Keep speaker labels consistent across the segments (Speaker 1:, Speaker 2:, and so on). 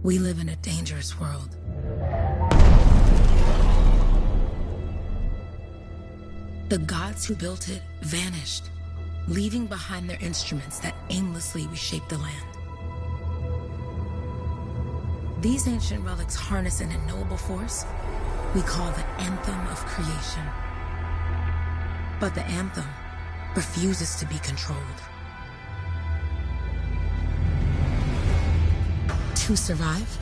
Speaker 1: We live in a dangerous world. The gods who built it vanished, leaving behind their instruments that aimlessly reshape the land. These ancient relics harness an unknowable force we call the Anthem of Creation. But the anthem refuses to be controlled. To survive,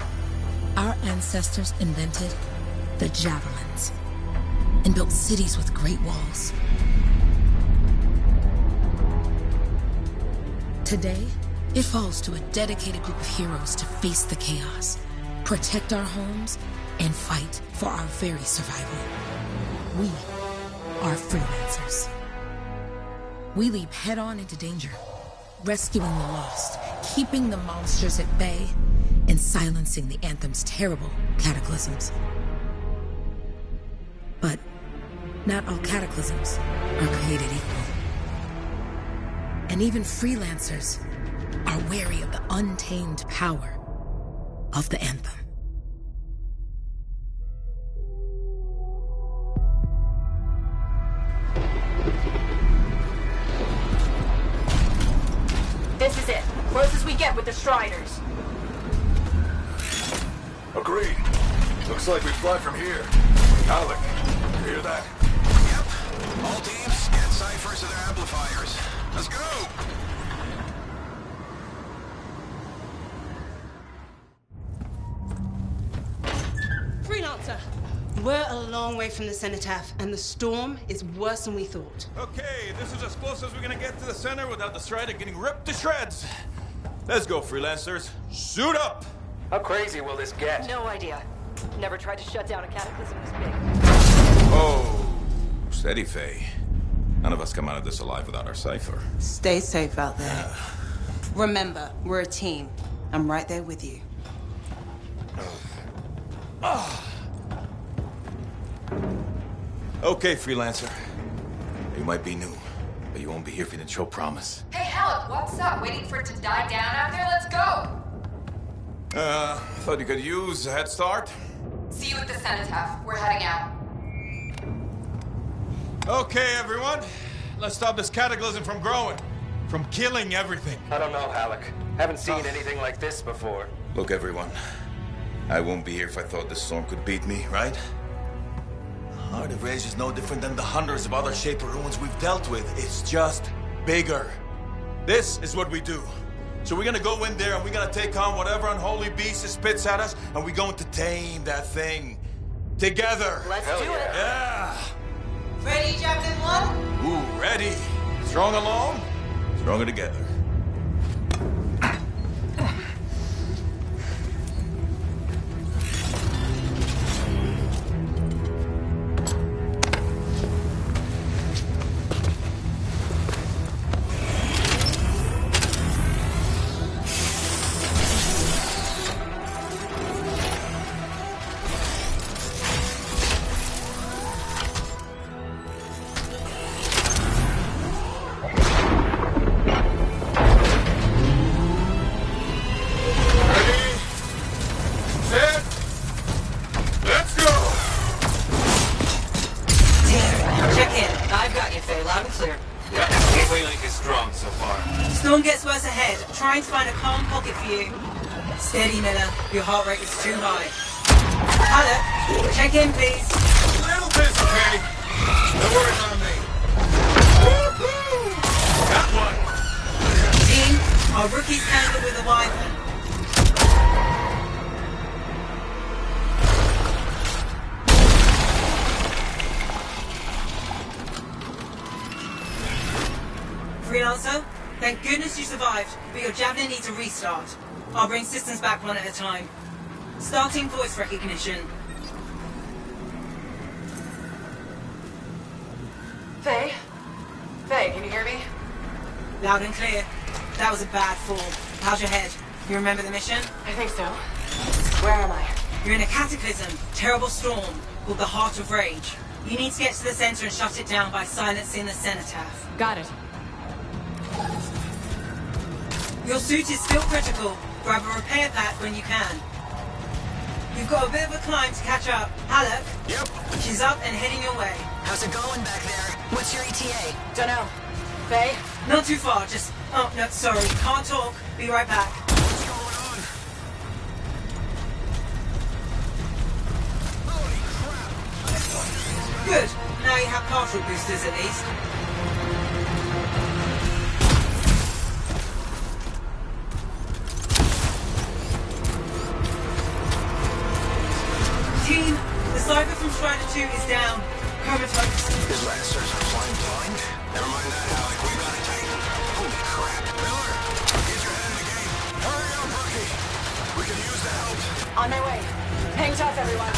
Speaker 1: our ancestors invented the javelins and built cities with great walls. Today, it falls to a dedicated group of heroes to face the chaos, protect our homes, and fight for our very survival. We are freelancers. We leap head-on into danger, rescuing the lost, keeping the monsters at bay, and silencing the Anthem's terrible cataclysms. But not all cataclysms are created equal. And even freelancers are wary of the untamed power of the Anthem.
Speaker 2: This is it. Closest we get with the Striders.
Speaker 3: Agreed. Looks like we fly from here. Alec, you hear that?
Speaker 4: Yep. All teams, get ciphers to their amplifiers. Let's go!
Speaker 5: Freelancer, we're a long way from the cenotaph, and the storm is worse than we thought.
Speaker 6: Okay, this is as close as we're gonna get to the center without the Strider getting ripped to shreds. Let's go, freelancers. Suit up!
Speaker 7: How crazy will this get?
Speaker 2: No idea. Never tried to shut down a cataclysm this big.
Speaker 6: Oh, steady, Faye. None of us come out of this alive without our cipher.
Speaker 5: Stay safe out there. Remember, we're a team. I'm right there with you.
Speaker 6: Okay, freelancer. You might be new, but you won't be here if you didn't show promise.
Speaker 8: Hey, Alec, what's up? Waiting for it to die down out there? Let's go!
Speaker 6: Thought you could use a head start.
Speaker 8: See you at the cenotaph. We're heading out.
Speaker 6: Okay, everyone. Let's stop this cataclysm from growing. From killing everything.
Speaker 7: I don't know, Alec. Haven't seen anything like this before.
Speaker 6: Look, everyone. I won't be here if I thought this storm could beat me, right? Heart of Rage is no different than the hundreds of other Shaper ruins we've dealt with. It's just bigger. This is what we do. So we're gonna go in there and we're gonna take on whatever unholy beast it spits at us, and we're going to tame that thing. Together.
Speaker 2: Let's do it.
Speaker 6: Yeah.
Speaker 5: Ready, Javelin 1?
Speaker 6: Ooh, ready. Strong alone, stronger together.
Speaker 5: Trying to find a calm pocket for you. Steady, Miller. Your heart rate is too high. Hello. Check in, please.
Speaker 6: A little busy, Kay. No worries on me. Got one.
Speaker 5: Team, our rookies handled with a wyvern. Freelancer? Thank goodness you survived, but your Javelin needs a restart. I'll bring systems back one at a time. Starting voice recognition.
Speaker 8: Faye? Faye, can you hear me?
Speaker 5: Loud and clear. That was a bad fall. How's your head? You remember the mission?
Speaker 8: I think so. Where am I?
Speaker 5: You're in a cataclysm, terrible storm, called the Heart of Rage. You need to get to the center and shut it down by silencing the cenotaph.
Speaker 2: Got it.
Speaker 5: Your suit is still critical. Grab a repair pack when you can. You've got a bit of a climb to catch up. Halleck?
Speaker 4: Yep.
Speaker 5: She's up and heading your way.
Speaker 9: How's it going back there? What's your ETA?
Speaker 2: Dunno. Faye?
Speaker 5: Not too far, just... Oh, no, sorry. Can't talk. Be right back.
Speaker 4: What's going on? Holy crap!
Speaker 5: Good. Now you have partial boosters at least. Team, the Cypher from Strider 2 is down. Comatose.
Speaker 4: His lancers are flying blind. Never mind that, Alec. We got it tight. Holy crap. Miller, get your head in the game. Hurry up, rookie. We can use the help.
Speaker 2: On my way. Hang tough, everyone.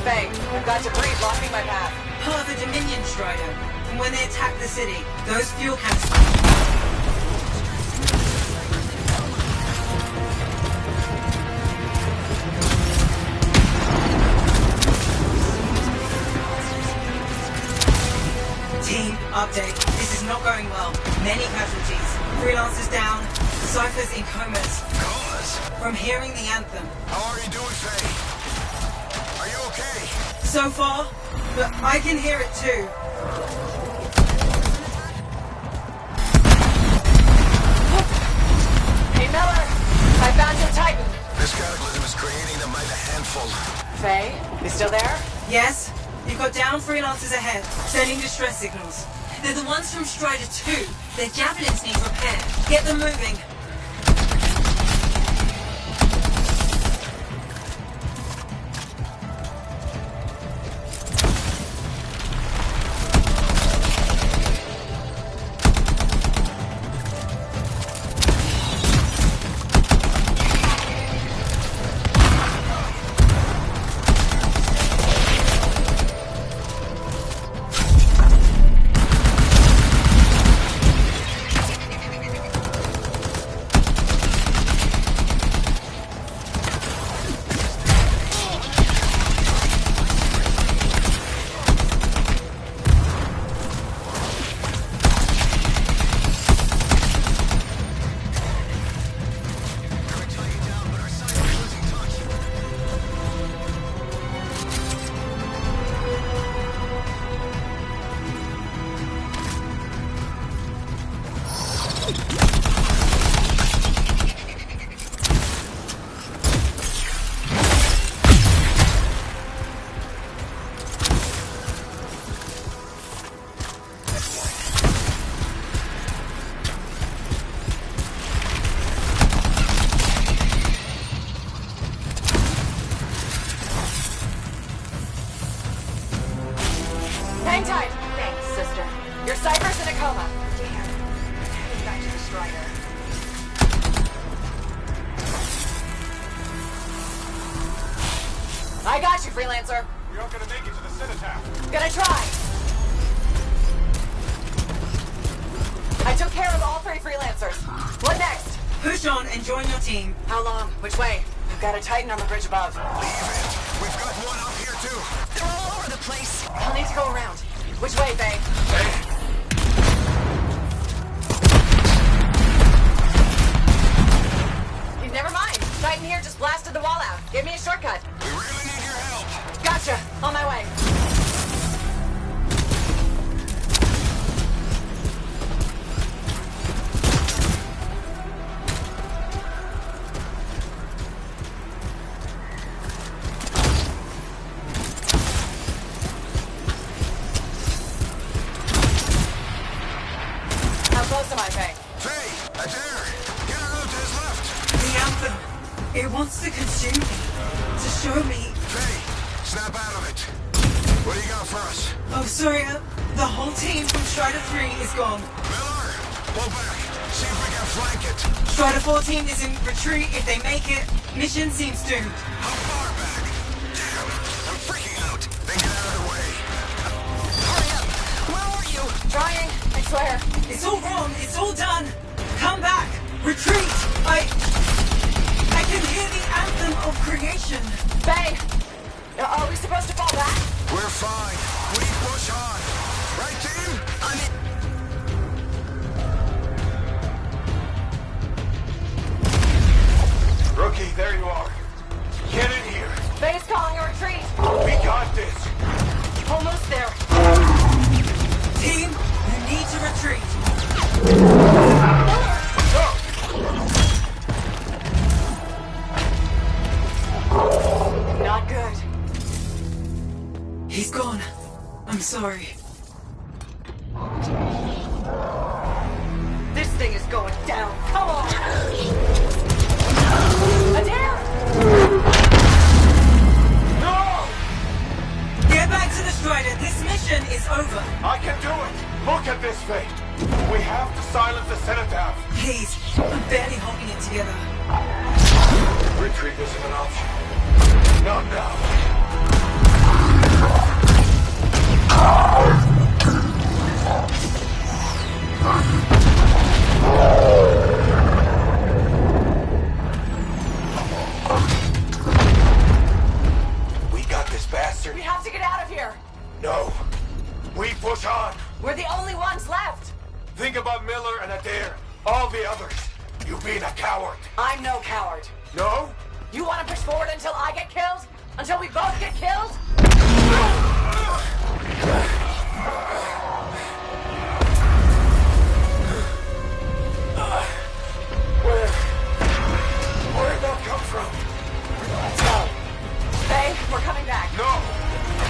Speaker 2: Faye, I've got debris blocking my path.
Speaker 5: Part of the Dominion Strider. From when they attacked the city, those fuel canisters. Team, update. This is not going well. Many casualties. Freelancers down. Cyphers in comas.
Speaker 4: Comas?
Speaker 5: From hearing the anthem.
Speaker 4: How are you doing, Faye? Are you okay?
Speaker 5: So far, but I can hear it too.
Speaker 2: Hey, Miller! I found your Titan.
Speaker 4: This cataclysm is creating them by the handful.
Speaker 2: Faye, you still there?
Speaker 5: Yes? You've got down freelancers ahead, sending distress signals. They're the ones from Strider 2. Their javelins need repair. Get them moving.
Speaker 2: Hang tight. Thanks, sister. Your Cypher's in a coma. Damn. Heading back to the Strider. I got you, Freelancer.
Speaker 3: We aren't gonna make it to the cenotaph.
Speaker 2: Gonna try. I took care of all 3 Freelancers. What next?
Speaker 5: Push on and join your team.
Speaker 2: How long? Which way? We've got a Titan on the bridge above.
Speaker 4: Leave it. We've got one up here, too.
Speaker 9: They're all over the place.
Speaker 2: I'll need to go around. Which way, Faye?
Speaker 4: Hey,
Speaker 2: Never mind. Titan here just blasted the wall out. Give me a shortcut.
Speaker 4: we really need your help.
Speaker 2: Gotcha. On my way. How close am I, Faye?
Speaker 4: Faye, a dare. Get her out to his left.
Speaker 5: The anthem. It wants to consume me. To show me.
Speaker 4: Faye, snap out of it. What do you got for us?
Speaker 5: Oh, sorry. The whole team from Strider 3 is gone.
Speaker 4: Miller, pull back. See if we can flank it.
Speaker 5: Strider 14 is in retreat. If they make it, mission seems doomed.
Speaker 4: How far back? Damn, I'm freaking out. Then get out of the way.
Speaker 9: Hurry up. Where are you?
Speaker 2: Trying. I swear.
Speaker 5: It's all wrong. It's all done. Come back. Retreat. I can hear the anthem of creation.
Speaker 2: Faye! Are we supposed to fall back?
Speaker 4: We're fine. We push on. Right, team?
Speaker 9: I'm in.
Speaker 3: Rookie, there you are. Get in here.
Speaker 2: Not good.
Speaker 5: He's gone. I'm sorry.
Speaker 2: This thing is going down. Come on! Adair!
Speaker 3: No!
Speaker 5: Get back to the Strider. This mission is over.
Speaker 3: I can do it! Look at this thing! We have to silence the cenotaph!
Speaker 5: Please. I'm barely holding it together.
Speaker 3: Retreat isn't an option. Not now. We got this bastard.
Speaker 2: We have to get out of here!
Speaker 3: No. We push on.
Speaker 2: We're the only ones left!
Speaker 3: Think about Miller and Adair. All the others. You being a coward.
Speaker 2: I'm no coward.
Speaker 3: No?
Speaker 2: You want to push forward until I get killed? Until we both get killed?
Speaker 3: Where'd that come from?
Speaker 2: Let's go. Faye, we're coming back.
Speaker 3: No!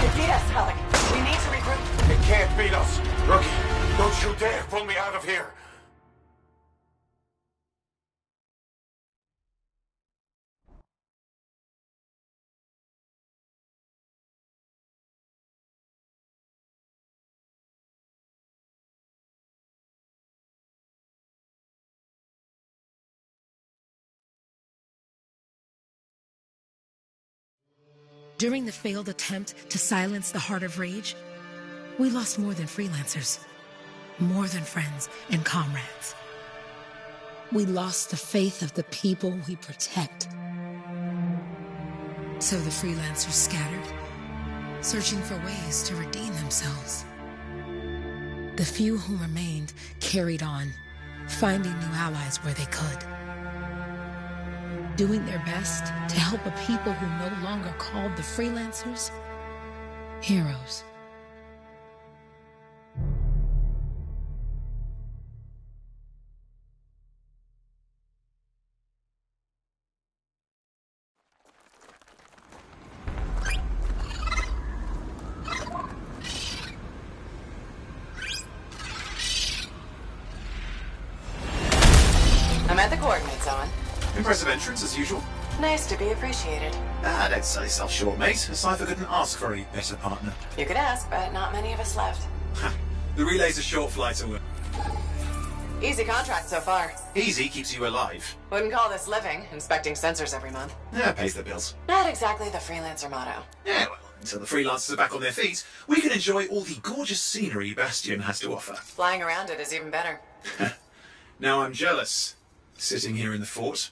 Speaker 2: They beat us, Alec. We need to regroup.
Speaker 3: It can't beat us. Rookie, don't you dare pull me out of here.
Speaker 1: During the failed attempt to silence the Heart of Rage, we lost more than freelancers, more than friends and comrades. We lost the faith of the people we protect. So the freelancers scattered, searching for ways to redeem themselves. The few who remained carried on, finding new allies where they could. Doing their best to help a people who no longer called the freelancers heroes.
Speaker 2: I'm at the coordinates, Owen.
Speaker 10: Impressive entrance, as usual.
Speaker 2: Nice to be appreciated.
Speaker 10: Don't sell yourself short, mate. A cipher couldn't ask for a better partner.
Speaker 2: You could ask, but not many of us left.
Speaker 10: The relay's a short flight away.
Speaker 2: Easy contract so far.
Speaker 10: Easy keeps you alive.
Speaker 2: Wouldn't call this living, inspecting sensors every month.
Speaker 10: Yeah, pays the bills.
Speaker 2: Not exactly the freelancer motto.
Speaker 10: Yeah, well, until the freelancers are back on their feet, we can enjoy all the gorgeous scenery Bastion has to offer.
Speaker 2: Flying around it is even better.
Speaker 10: Now I'm jealous, sitting here in the fort.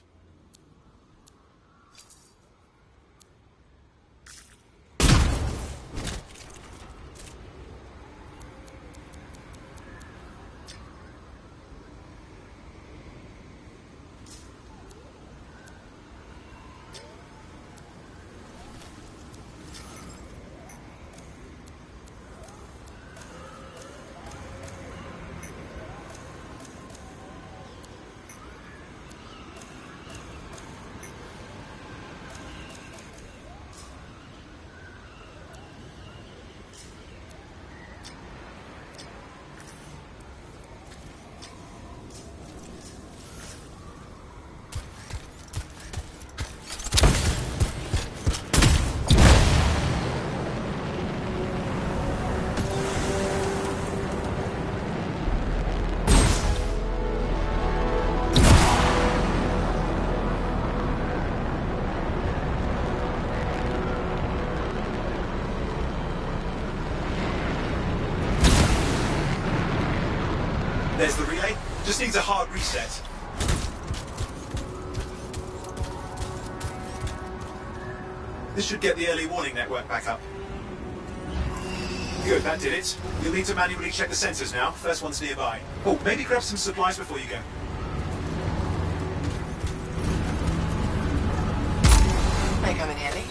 Speaker 10: There's the relay. Just needs a hard reset. This should get the early warning network back up. Good, that did it. You'll need to manually check the sensors now. First one's nearby. Oh, maybe grab some supplies before you go.
Speaker 2: Might come in handy.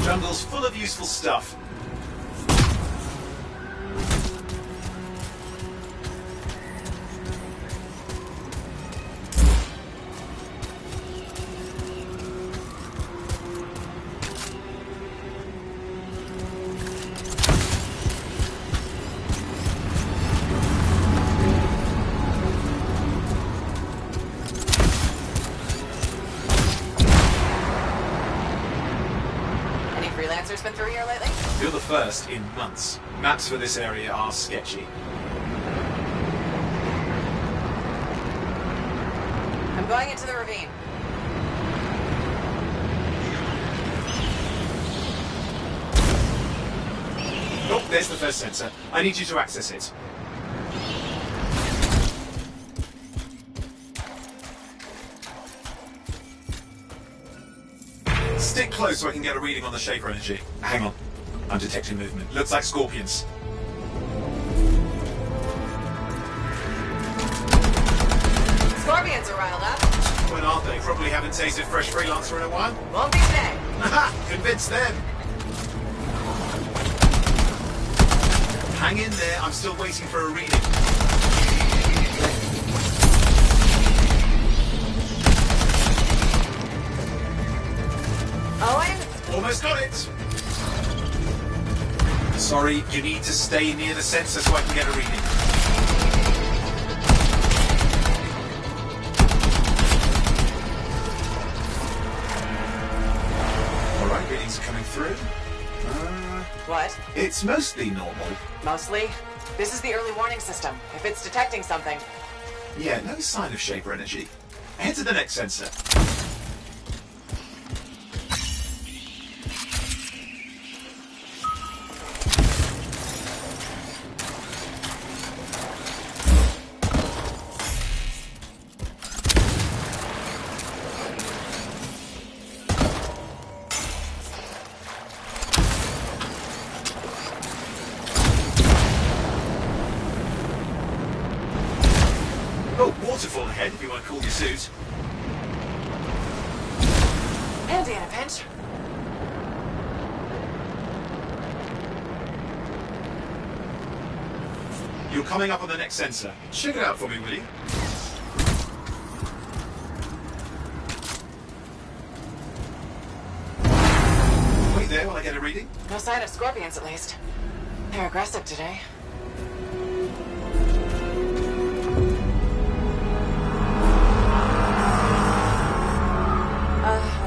Speaker 10: Jungle's full of useful stuff.
Speaker 2: been through here lately?
Speaker 10: You're the first in months. Maps for this area are sketchy.
Speaker 2: I'm going into the ravine.
Speaker 10: Oh, there's the first sensor. I need you to access it. Stick close so I can get a reading on the Shaper energy. Hang on. I'm detecting movement. Looks like scorpions.
Speaker 2: Scorpions are riled up.
Speaker 10: When aren't they? Probably haven't tasted fresh freelancer in a while.
Speaker 2: Won't be today.
Speaker 10: Aha! Convince them! Hang in there. I'm still waiting for a reading.
Speaker 2: Owen?
Speaker 10: Almost got it. Sorry, you need to stay near the sensor so I can get a reading. Alright, readings are coming through.
Speaker 2: What?
Speaker 10: It's mostly normal.
Speaker 2: Mostly. This is the early warning system. If it's detecting something.
Speaker 10: Yeah, no sign of Shaper energy. Head to the next sensor. Oh, waterfall ahead if you want to cool your suit.
Speaker 2: Handy in a pinch.
Speaker 10: You're coming up on the next sensor. Check it out for me, will you? Wait there while I get a reading.
Speaker 2: No sign of scorpions, at least. They're aggressive today.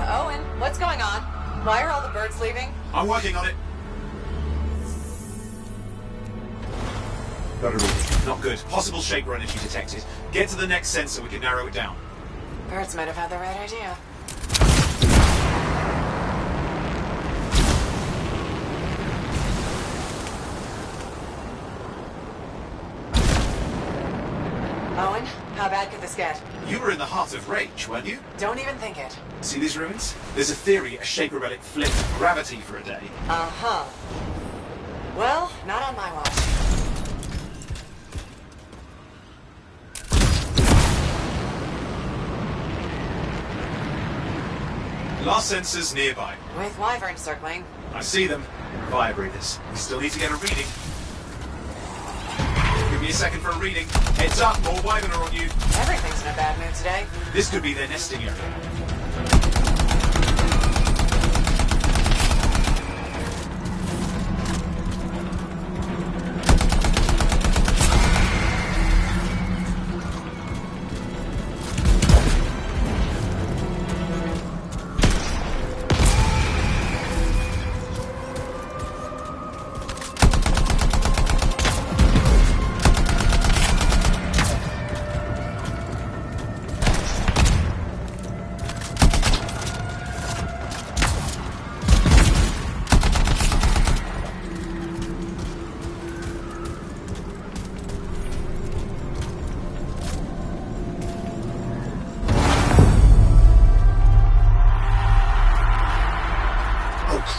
Speaker 2: Owen, what's going on? Why are all the birds leaving?
Speaker 10: I'm working on it. Got a reading. Not good. Possible Shaper energy detected. Get to the next sensor, we can narrow it down.
Speaker 2: Birds might have had the right idea. Owen, how bad could this get?
Speaker 10: You were in the heart of Rage, weren't you?
Speaker 2: Don't even think it.
Speaker 10: See these ruins? There's a theory a Shaper relic flipped gravity for a day.
Speaker 2: Uh-huh. Well, not on my watch.
Speaker 10: Last sensor's nearby.
Speaker 2: With wyverns circling.
Speaker 10: I see them. Fire breathers. We still need to get a reading. Give me a second for a reading. Heads up, more wyvern are on you.
Speaker 2: Everything's in a bad mood today.
Speaker 10: This could be their nesting area.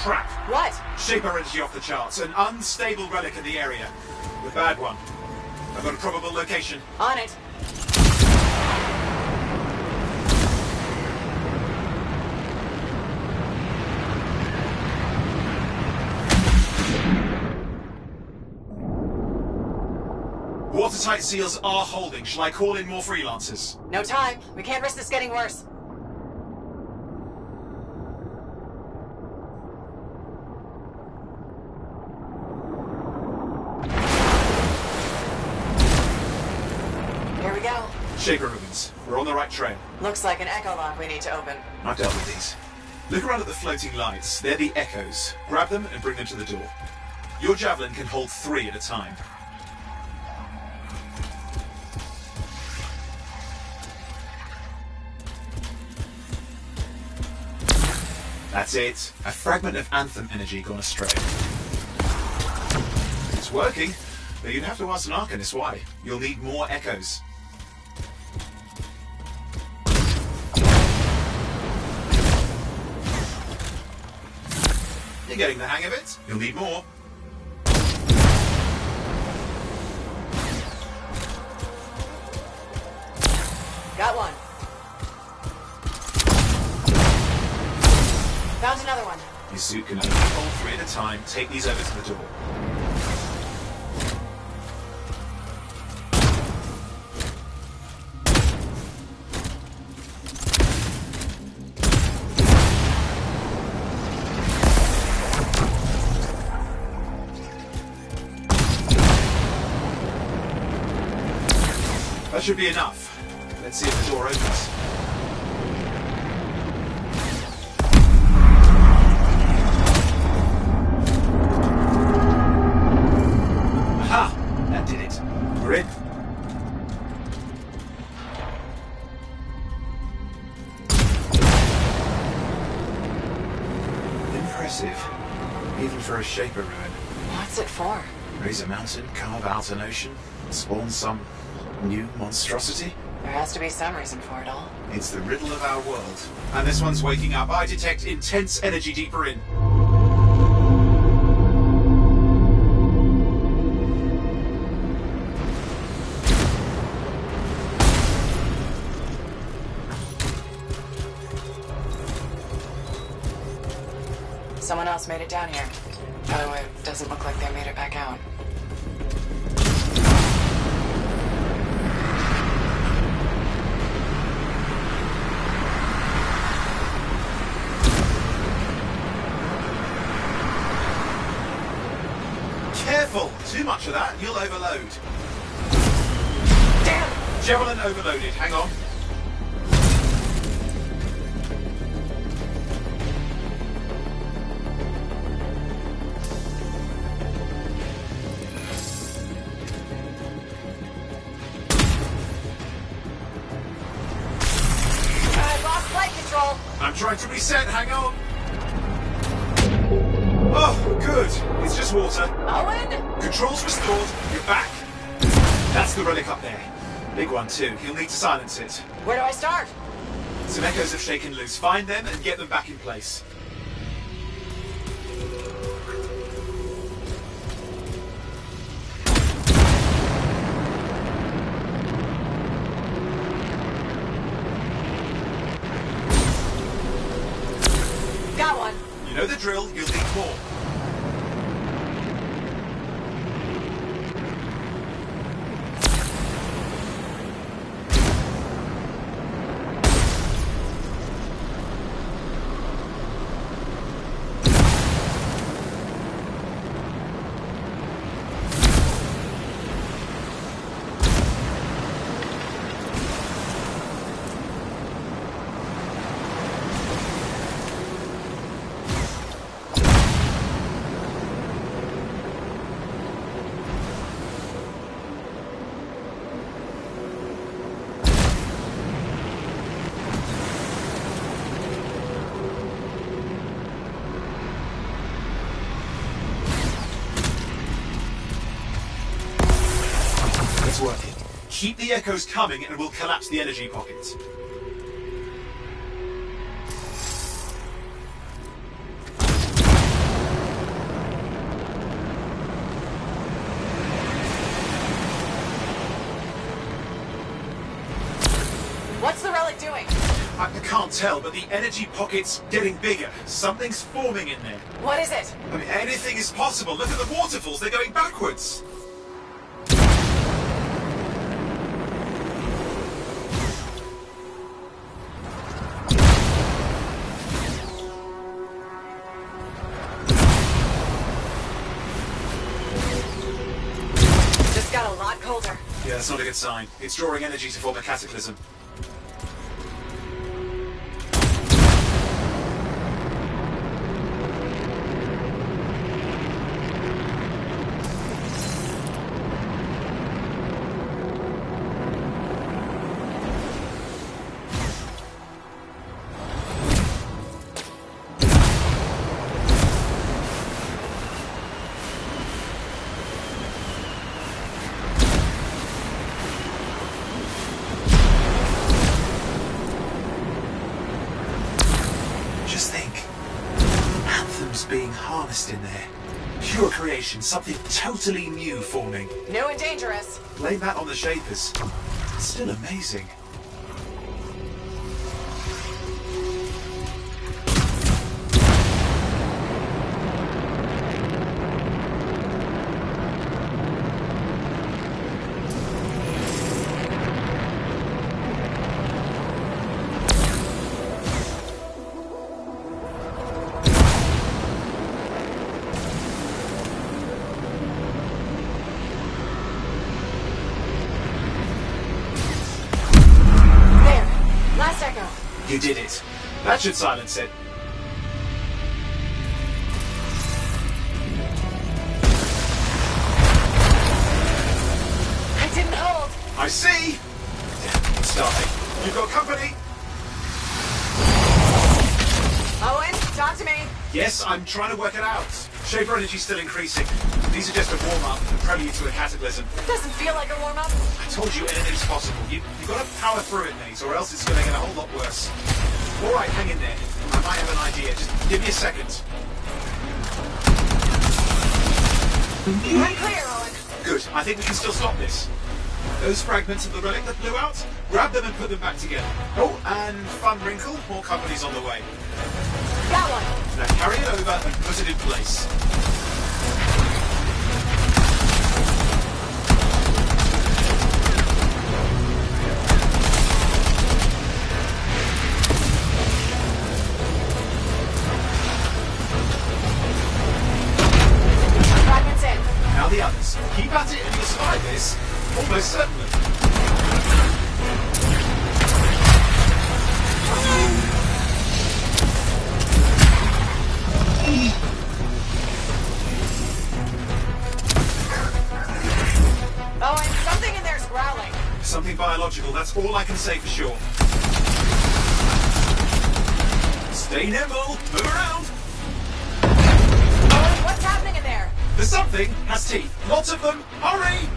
Speaker 10: Crap!
Speaker 2: What?
Speaker 10: Shaper energy off the charts. An unstable relic in the area. The bad one. I've got a probable location.
Speaker 2: On it.
Speaker 10: Watertight seals are holding. Shall I call in more freelancers?
Speaker 2: No time. We can't risk this getting worse. Here we go.
Speaker 10: Shaper ruins. We're on the right trail.
Speaker 2: Looks like an echo lock we need to open.
Speaker 10: I've dealt with these. Look around at the floating lights. They're the echoes. Grab them and bring them to the door. Your javelin can hold 3 at a time. That's it. A fragment of Anthem energy gone astray. It's working, but you'd have to ask an Arcanist why. You'll need more echoes. You're getting the hang of it. You'll need more.
Speaker 2: Got one. Found another one.
Speaker 10: Your suit can only hold 3 at a time. Take these over to the door. That should be enough. Let's see if the door opens. Aha! That did it. We're in. Impressive. Even for a Shaper ruin.
Speaker 2: What's it for?
Speaker 10: Raise a mountain, carve out an ocean, spawn some new monstrosity?
Speaker 2: There has to be some reason for it all.
Speaker 10: It's the riddle of our world. And this one's waking up. I detect intense energy deeper in.
Speaker 2: Someone else made it down here. Oh, it doesn't look like they made it back out.
Speaker 10: Careful! Too much of that, you'll overload.
Speaker 2: Damn!
Speaker 10: Javelin overloaded. Hang on.
Speaker 2: I lost flight control.
Speaker 10: I'm trying to reset. Hang on. Oh, good. It's just water.
Speaker 2: Owen?
Speaker 10: Controls restored. You're back. That's the relic up there. Big one too. You'll need to silence it.
Speaker 2: Where do I start?
Speaker 10: Some echoes have shaken loose. Find them and get them back in place.
Speaker 2: Got one.
Speaker 10: You know the drill. You'll need more. It's working. Keep the echoes coming and we'll collapse the energy pockets.
Speaker 2: What's the relic doing?
Speaker 10: I can't tell, but the energy pocket's getting bigger. Something's forming in there.
Speaker 2: What is it?
Speaker 10: I mean, anything is possible. Look at the waterfalls. They're going backwards.
Speaker 2: Just got a lot colder.
Speaker 10: Yeah, that's not a good sign. It's drawing energy to form a cataclysm. harnessed in there. Pure creation, something totally new forming.
Speaker 2: New and dangerous.
Speaker 10: Blame that on the Shapers. Still amazing. You did it. That should silence it.
Speaker 2: I didn't hold.
Speaker 10: I see. It's starting. You've got company.
Speaker 2: Owen, talk to me.
Speaker 10: Yes, I'm trying to work it out. Shaper energy's still increasing. These are just a warm-up and prelude to a cataclysm.
Speaker 2: Doesn't feel like a warm-up.
Speaker 10: I told you anything's possible. You've got to power through it, mate, or else it's going to get a whole lot worse. All right, hang in there. I might have an idea. Just give me a second.
Speaker 2: I'm clear, Owen.
Speaker 10: Good. I think we can still stop this. Those fragments of the relic that blew out, grab them and put them back together. Oh, and fun wrinkle, more company's on the way.
Speaker 2: Got one.
Speaker 10: Now carry it over and put it in place.
Speaker 2: Fragments in.
Speaker 10: Now the others. Keep at it and you'll survive this. Almost certainly.
Speaker 2: Owen, something in there's growling.
Speaker 10: Something biological, that's all I can say for sure. Stay nimble, move around.
Speaker 2: Owen, what's happening in there?
Speaker 10: The something has teeth. Lots of them. Hurry!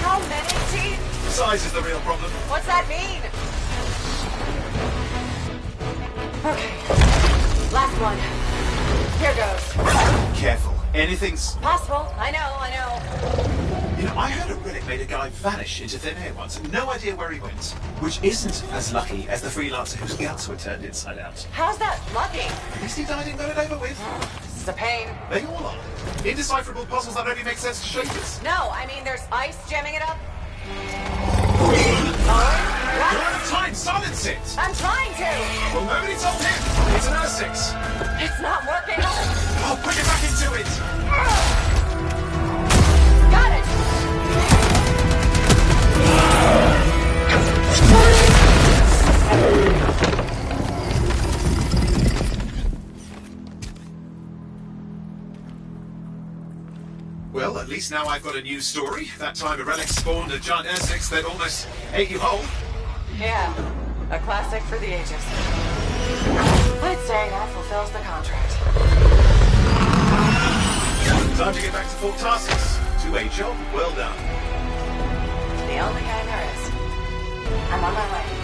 Speaker 2: How many teeth?
Speaker 10: Size is the real problem.
Speaker 2: What's that mean? Okay. Last one. Here goes.
Speaker 10: Careful. Anything's...
Speaker 2: Possible. I know.
Speaker 10: You know, I heard a relic made a guy vanish into thin air once. No idea where he went. Which isn't as lucky as the freelancer whose guts were turned inside out.
Speaker 2: How's that lucky?
Speaker 10: At least he died and got it over with.
Speaker 2: This is a pain.
Speaker 10: They all are. Indecipherable puzzles that only make sense to Shapers.
Speaker 2: No, I mean there's ice jamming it up.
Speaker 10: You're
Speaker 2: Owen, what?
Speaker 10: out of time. Silence it.
Speaker 2: I'm trying to.
Speaker 10: Well, nobody told him. It's an R6.
Speaker 2: It's not working.
Speaker 10: I'll put it back into it.
Speaker 2: Got it.
Speaker 10: Well, at least now I've got a new story. That time a relic spawned a giant R6 that almost ate you whole.
Speaker 2: Yeah, a classic for the ages. I'd say that fulfills the contract.
Speaker 10: Time to get back to Fort Tarsus. To a job well done.
Speaker 2: The only kind there is. I'm on my way.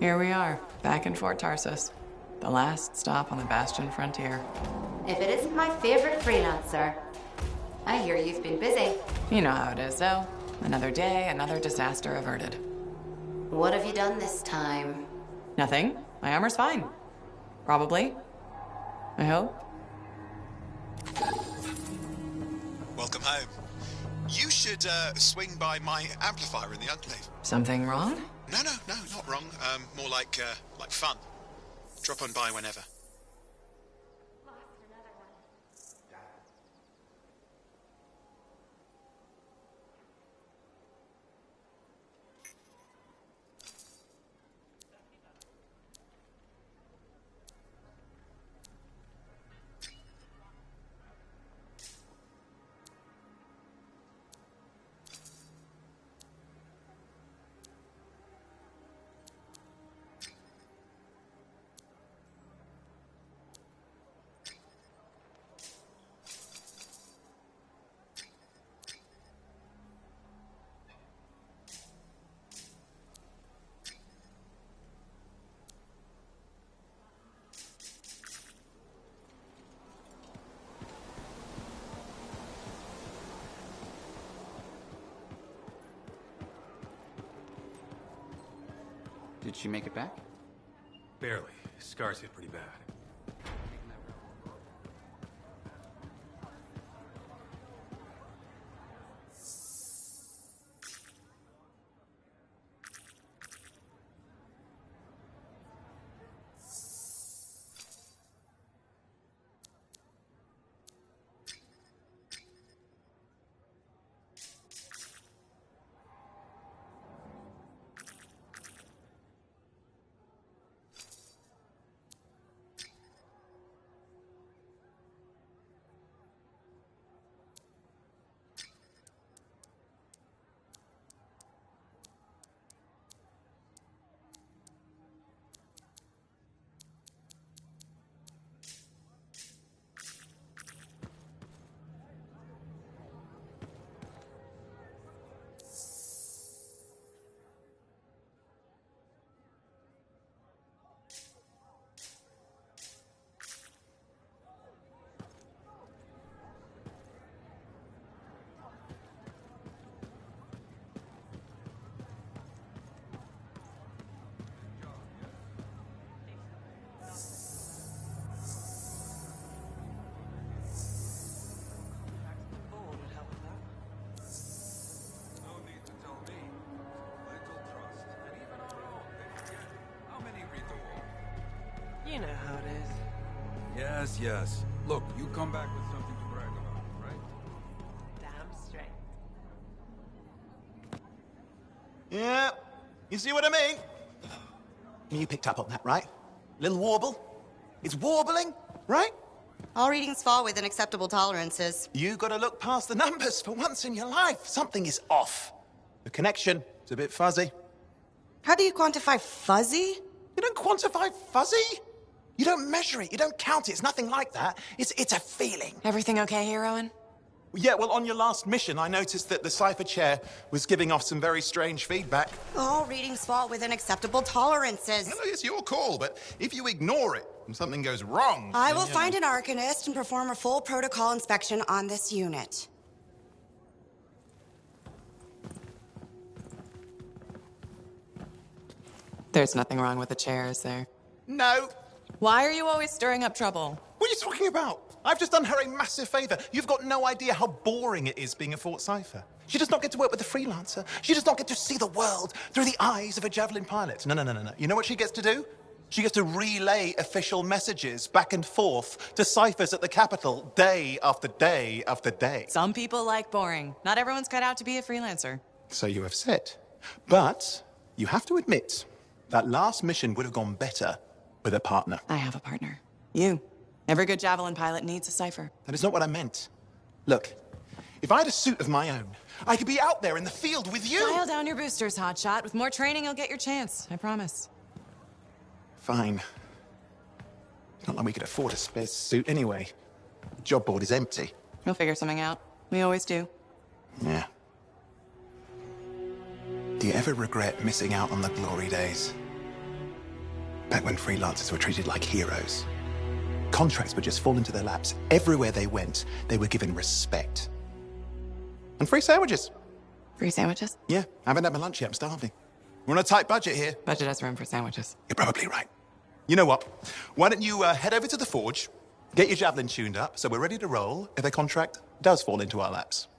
Speaker 2: Here we are, back in Fort Tarsus. The last stop on the Bastion frontier.
Speaker 11: If it isn't my favorite freelancer. I hear you've been busy.
Speaker 2: You know how it is, though. Another day, another disaster averted.
Speaker 11: What have you done this time?
Speaker 2: Nothing. My armor's fine. Probably. I hope.
Speaker 12: Welcome home. You should swing by my amplifier in the Enclave.
Speaker 2: Something wrong?
Speaker 12: No, not wrong. More like fun. Drop on by whenever.
Speaker 13: Did she make it back?
Speaker 14: Barely. Scars hit pretty bad.
Speaker 15: You know how it is.
Speaker 14: Yes, yes. Look, you come back with something to brag about, right?
Speaker 15: Damn straight.
Speaker 16: Yeah, you see what I mean? You picked up on that, right? Little warble? It's warbling, right?
Speaker 17: All readings fall within acceptable tolerances.
Speaker 16: You gotta look past the numbers for once in your life. Something is off. The connection is a bit fuzzy.
Speaker 17: How do you quantify fuzzy?
Speaker 16: You don't quantify fuzzy? You don't measure it, you don't count it, it's nothing like that. It's a feeling.
Speaker 2: Everything okay here, Owen?
Speaker 16: Yeah, well, on your last mission, I noticed that the cipher chair was giving off some very strange feedback.
Speaker 17: All readings fall within acceptable tolerances.
Speaker 12: Well, it's your call, but if you ignore it and something goes wrong...
Speaker 17: I will find an arcanist and perform a full protocol inspection on this unit.
Speaker 2: There's nothing wrong with the chair, is there?
Speaker 16: No.
Speaker 2: Why are you always stirring up trouble?
Speaker 16: What are you talking about? I've just done her a massive favor. You've got no idea how boring it is being a Fort Cipher. She does not get to work with a freelancer. She does not get to see the world through the eyes of a javelin pilot. No. You know what she gets to do? She gets to relay official messages back and forth to ciphers at the Capitol day after day after day.
Speaker 2: Some people like boring. Not everyone's cut out to be a freelancer.
Speaker 16: So you have said. But you have to admit, that last mission would have gone better with a partner.
Speaker 2: I have a partner. You. Every good javelin pilot needs a cipher.
Speaker 16: That is not what I meant. Look, if I had a suit of my own, I could be out there in the field with you.
Speaker 2: Dial down your boosters, hotshot. With more training, you'll get your chance. I promise.
Speaker 16: Fine. It's not like we could afford a spare suit anyway. The job board is empty.
Speaker 2: We'll figure something out. We always do.
Speaker 16: Yeah. Do you ever regret missing out on the glory days? Back when freelancers were treated like heroes. Contracts would just fall into their laps. Everywhere they went, they were given respect. And free sandwiches.
Speaker 2: Free sandwiches?
Speaker 16: Yeah, I haven't had my lunch yet. I'm starving. We're on a tight budget here.
Speaker 2: Budget has room for sandwiches.
Speaker 16: You're probably right. You know what? Why don't you head over to the forge, get your javelin tuned up, so we're ready to roll if a contract does fall into our laps.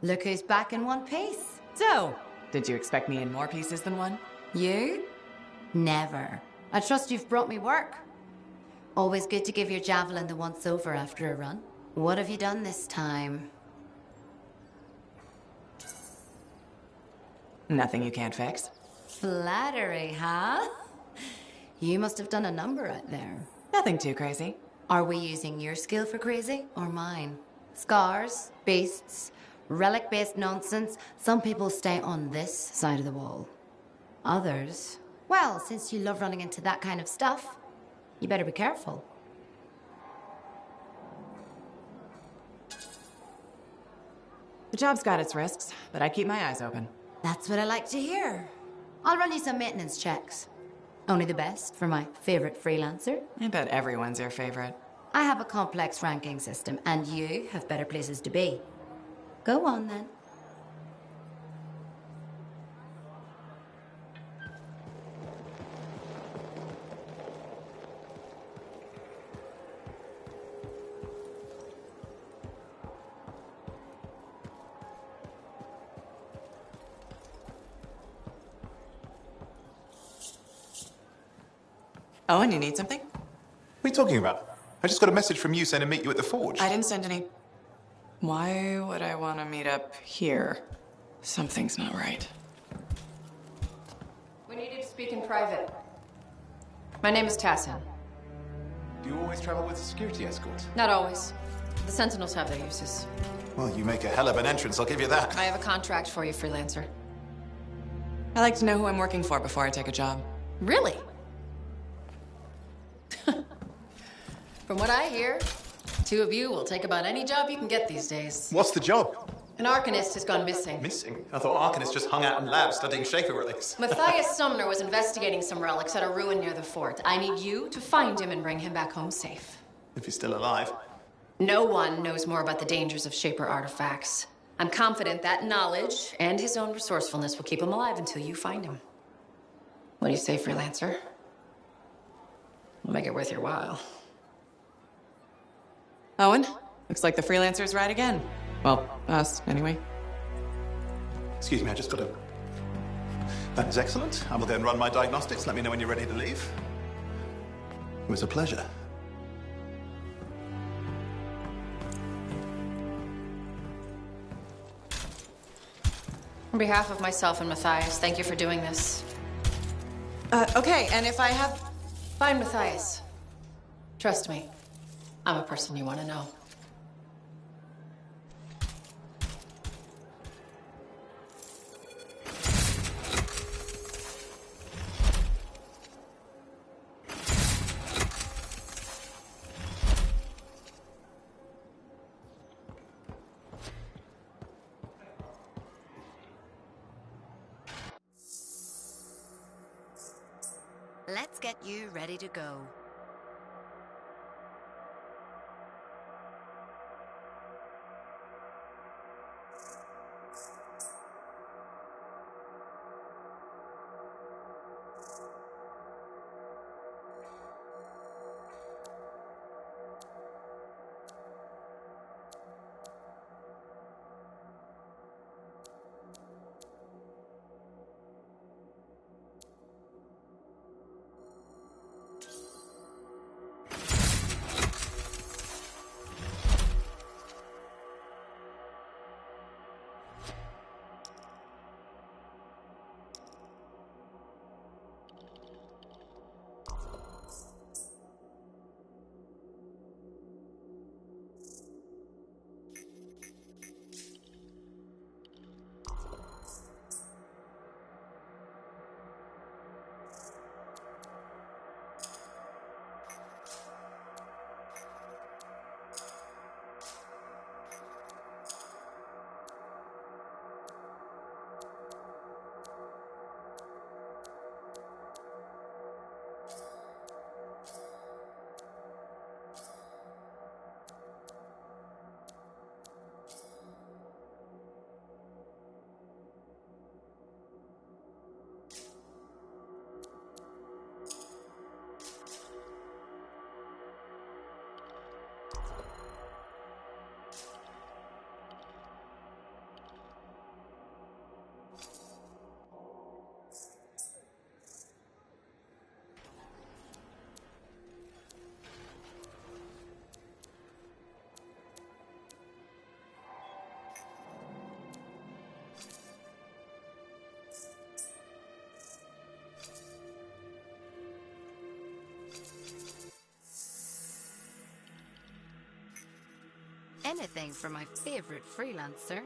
Speaker 11: Look who's back in one piece.
Speaker 2: So, did you expect me in more pieces than one?
Speaker 11: You? Never. I trust you've brought me work. Always good to give your javelin the once-over after a run. What have you done this time?
Speaker 2: Nothing you can't fix.
Speaker 11: Flattery, huh? You must have done a number out there.
Speaker 2: Nothing too crazy.
Speaker 11: Are we using your skill for crazy or mine? Scars, beasts, relic-based nonsense. Some people stay on this side of the wall. Others, well, since you love running into that kind of stuff, you better be careful.
Speaker 2: The job's got its risks, but I keep my eyes open.
Speaker 11: That's what I like to hear. I'll run you some maintenance checks. Only the best for my favorite freelancer.
Speaker 2: I bet everyone's your favorite.
Speaker 11: I have a complex ranking system, and you have better places to be. Go on, then.
Speaker 2: Owen, you need something?
Speaker 16: What are you talking about? I just got a message from you saying to meet you at the forge.
Speaker 2: I didn't send any. Why would I want to meet up here? Something's not right.
Speaker 13: We need you to speak in private. My name is Tassin.
Speaker 16: Do you always travel with a security escort?
Speaker 13: Not always. The Sentinels have their uses.
Speaker 16: Well, you make a hell of an entrance, I'll give you that.
Speaker 13: I have a contract for you, freelancer.
Speaker 2: I like to know who I'm working for before I take a job.
Speaker 13: Really? From what I hear, two of you will take about any job you can get these days.
Speaker 16: What's the job?
Speaker 13: An Arcanist has gone missing.
Speaker 16: Missing? I thought Arcanists just hung out in labs studying Shaper relics.
Speaker 13: Matthias Sumner was investigating some relics at a ruin near the fort. I need you to find him and bring him back home safe.
Speaker 16: If he's still alive.
Speaker 13: No one knows more about the dangers of Shaper artifacts. I'm confident that knowledge and his own resourcefulness will keep him alive until you find him. What do you say, freelancer? We'll make it worth your while.
Speaker 2: Owen, looks like the freelancer's right again. Well, us, anyway.
Speaker 16: Excuse me, I just got a... That is excellent. I will go and run my diagnostics. Let me know when you're ready to leave. It was a pleasure.
Speaker 13: On behalf of myself and Matthias, thank you for doing this.
Speaker 2: Okay, and if I have...
Speaker 13: Find Matthias. Trust me, I'm a person you want to know.
Speaker 11: let's get you ready to go. Anything for my favorite freelancer.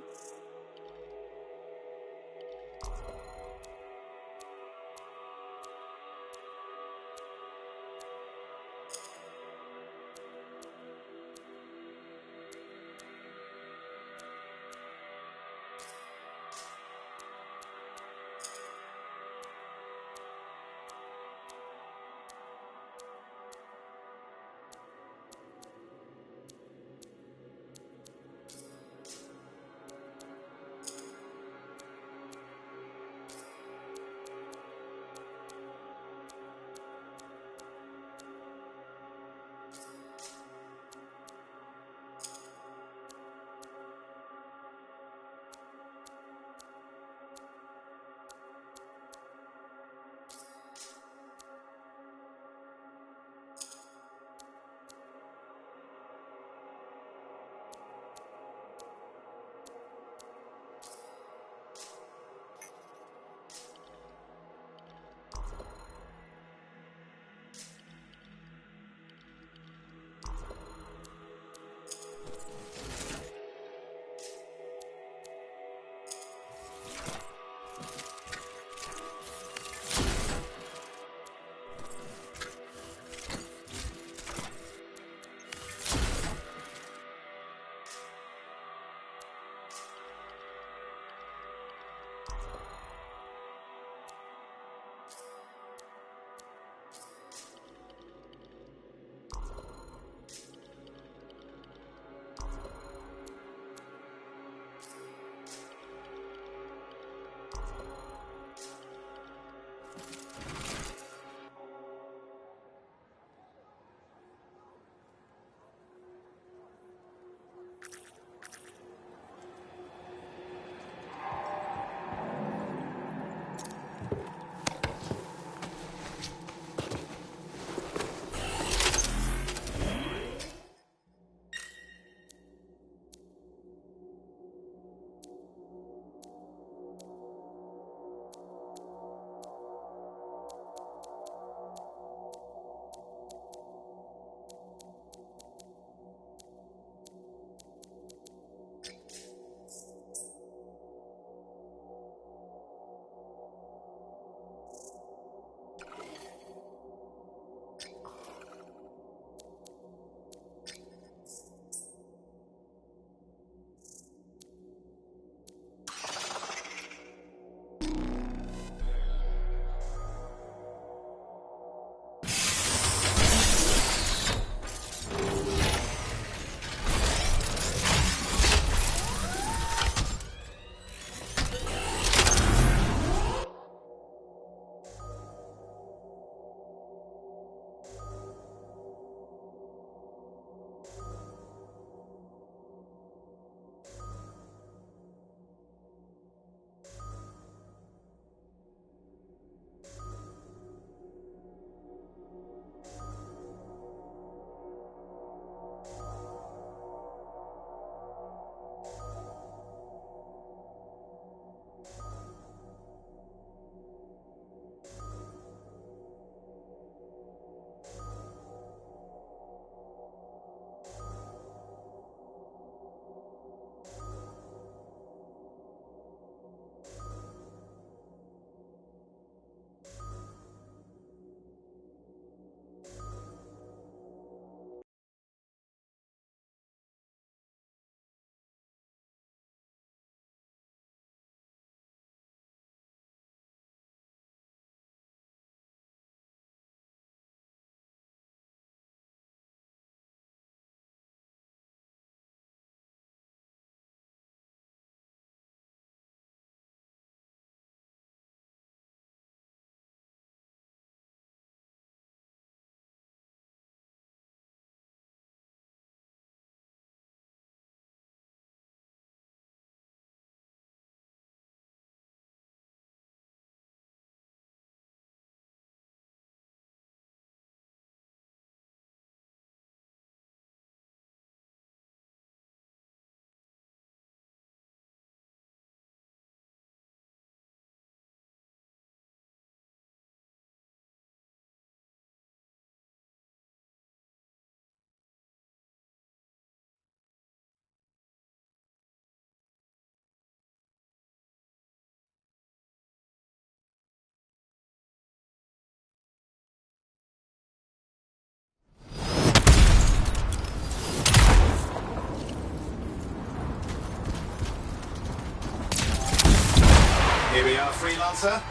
Speaker 10: freelancer.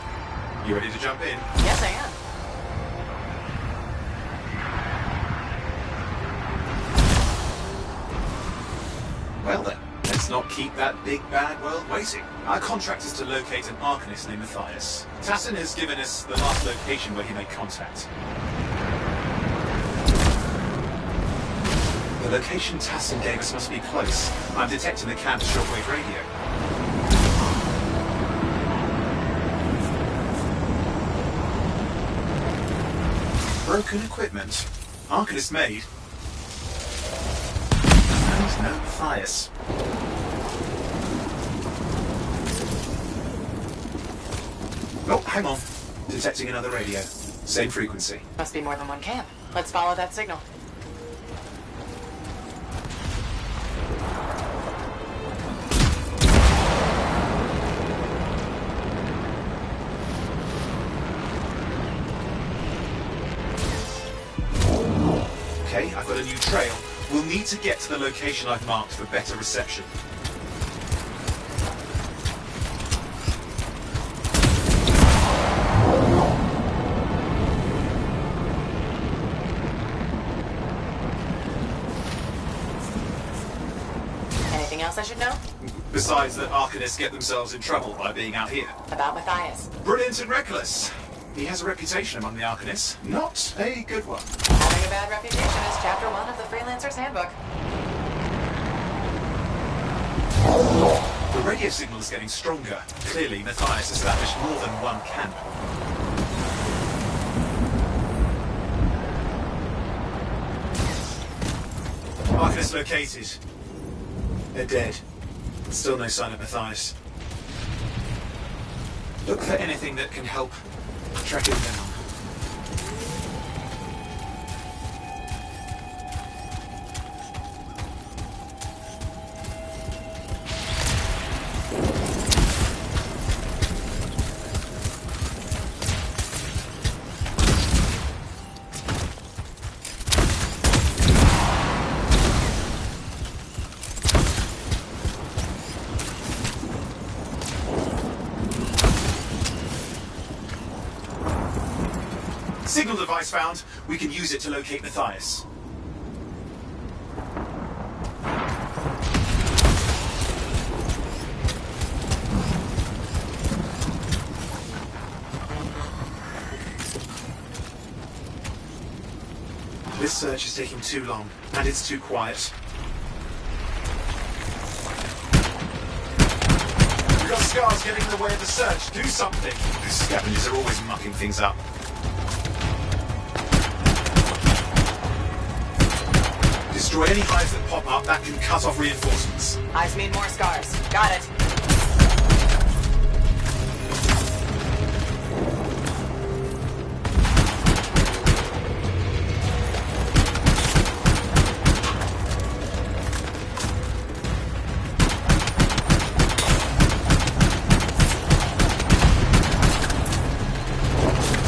Speaker 10: You ready to jump in?
Speaker 2: Yes, I am.
Speaker 10: Well then, let's not keep that big bad world waiting. Our contract is to locate an Arcanist named Matthias. Tassin has given us the last location where he made contact. The location Tassin gave us must be close. I'm detecting the camp's shortwave radio. Broken equipment. Arcanist made. And no Matthias. Oh, hang on. Detecting another radio. Same frequency.
Speaker 2: Must be more than one camp. Let's follow that signal.
Speaker 10: Okay, I've got a new trail. We'll need to get to the location I've marked for better reception.
Speaker 2: Anything else I should know?
Speaker 10: Besides that Arcanists get themselves in trouble by being out here.
Speaker 2: About Matthias.
Speaker 10: Brilliant and reckless. He has a reputation among the Arcanists. Not a good one.
Speaker 2: Having a bad reputation is chapter 1 of the Freelancer's Handbook.
Speaker 10: The radio signal is getting stronger. Clearly, Matthias established more than one camp. Arcanist located. They're dead. Still no sign of Matthias. Look for anything that can help track him down. Signal device found. We can use it to locate Matthias. This search is taking too long, and it's too quiet. We've got scars getting in the way of the search. Do something. These scavengers are always mucking things up. Destroy any hives that pop up that can cut off reinforcements.
Speaker 2: Eyes mean more scars. Got it.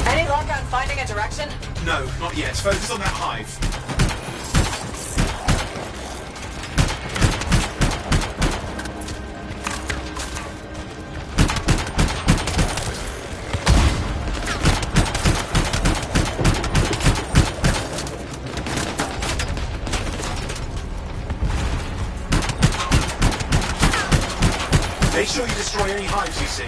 Speaker 2: Any luck on finding a direction?
Speaker 10: No, not yet. Focus on that hive. Make sure you destroy any hives you see.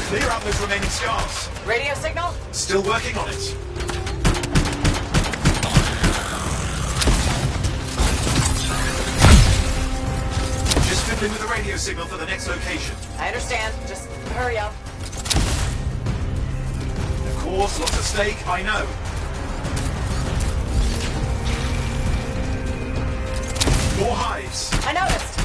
Speaker 10: Clear out those remaining scars.
Speaker 2: Radio signal?
Speaker 10: Still working on it. Just fiddling with the radio signal for the next location.
Speaker 2: I understand. Just hurry up.
Speaker 10: Of course, lots at stake, I know. More hives.
Speaker 2: I noticed.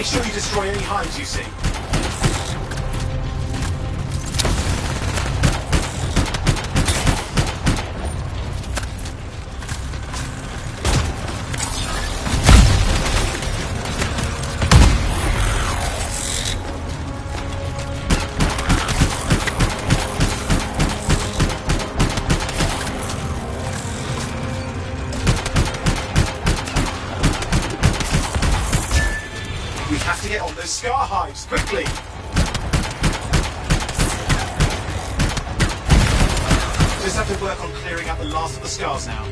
Speaker 10: sure you destroy any hives you see. We have to get on those scar hives, quickly! Just have to work on clearing out the last of the scars now.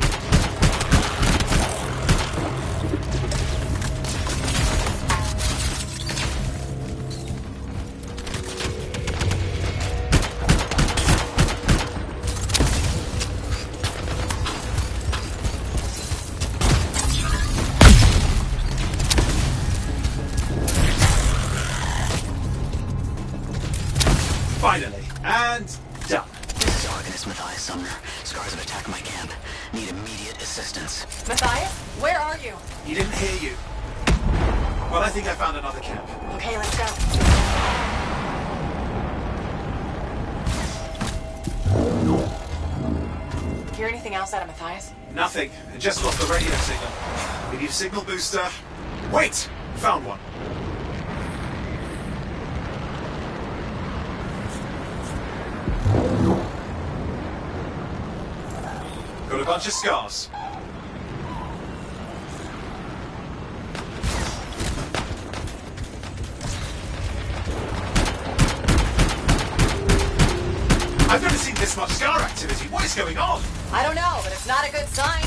Speaker 10: Finally, and done.
Speaker 9: This is Arcanist Matthias Sumner. Scars have attacked my camp. Need immediate assistance.
Speaker 2: Matthias, where are you?
Speaker 10: He didn't hear you. Well, I think I found another camp.
Speaker 2: Okay, let's go. Hear anything else out of Matthias?
Speaker 10: Nothing. It just lost the radio signal. We need a signal booster. Wait! Found one. Got a bunch of scars. I've never seen this much scar activity. What is going on?
Speaker 2: I don't know, but it's not a good sign.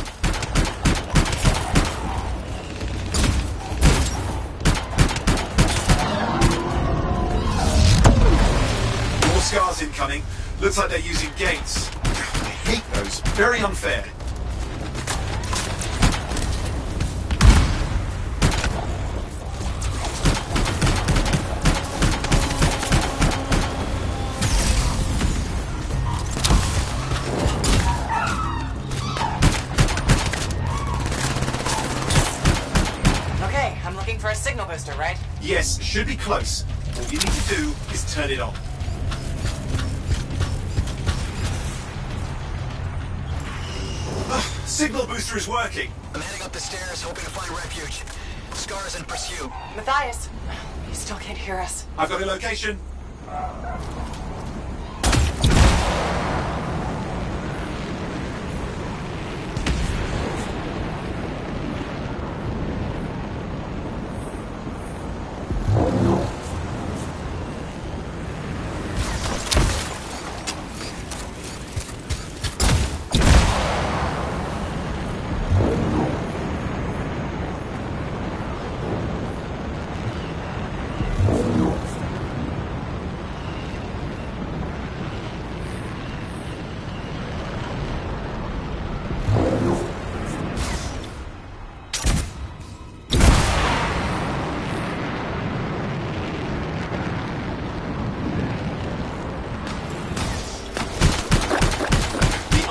Speaker 10: More scars incoming. Looks like they're using gates. I hate those. Very unfair.
Speaker 2: Okay, I'm looking for a signal booster, right?
Speaker 10: Yes, should be close. All you need to do is turn it on. Signal booster is working.
Speaker 9: I'm heading up the stairs, hoping to find refuge. Scars in pursuit.
Speaker 2: Matthias, you still can't hear us.
Speaker 10: I've got a location.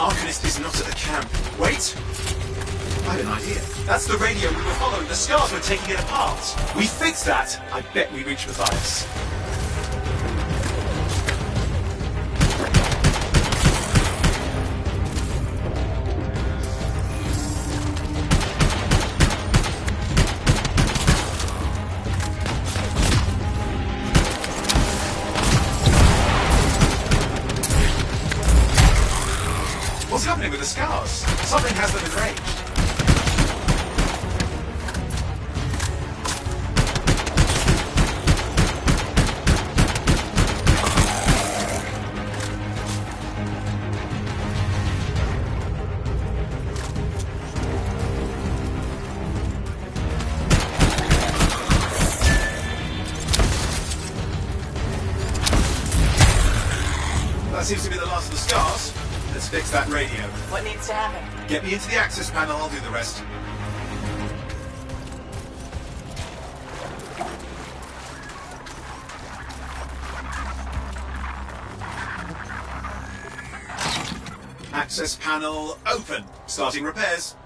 Speaker 10: Arcanist is not at the camp. Wait! I have an idea. That's the radio we were following. The scars were taking it apart. We fixed that. I bet we reach Matthias. What's happening with the scars? Something has them enraged. That seems to be the last of the scars. Let's fix that radio.
Speaker 2: What needs to happen?
Speaker 10: Get me into the access panel, I'll do the rest. Access panel open. Starting repairs.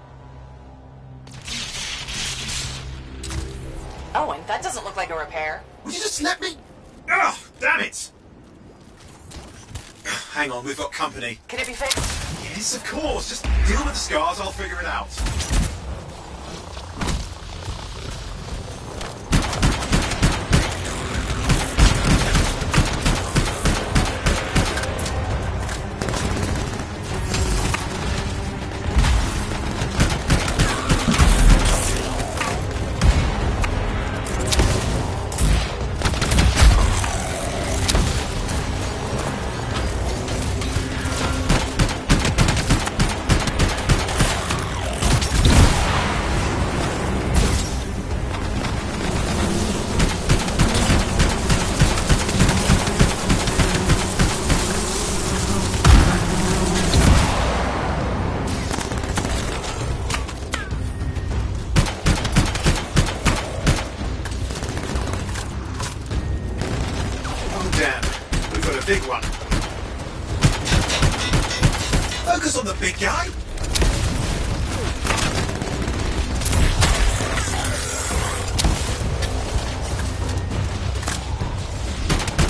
Speaker 2: Oh, and that doesn't look look like a repair?
Speaker 10: Would you just let me? Ugh, damn it! Hang on, we've got company.
Speaker 2: Can it be fixed?
Speaker 10: Yes, of course. Just deal with the scars, I'll figure it out. Big one. Focus on the big guy.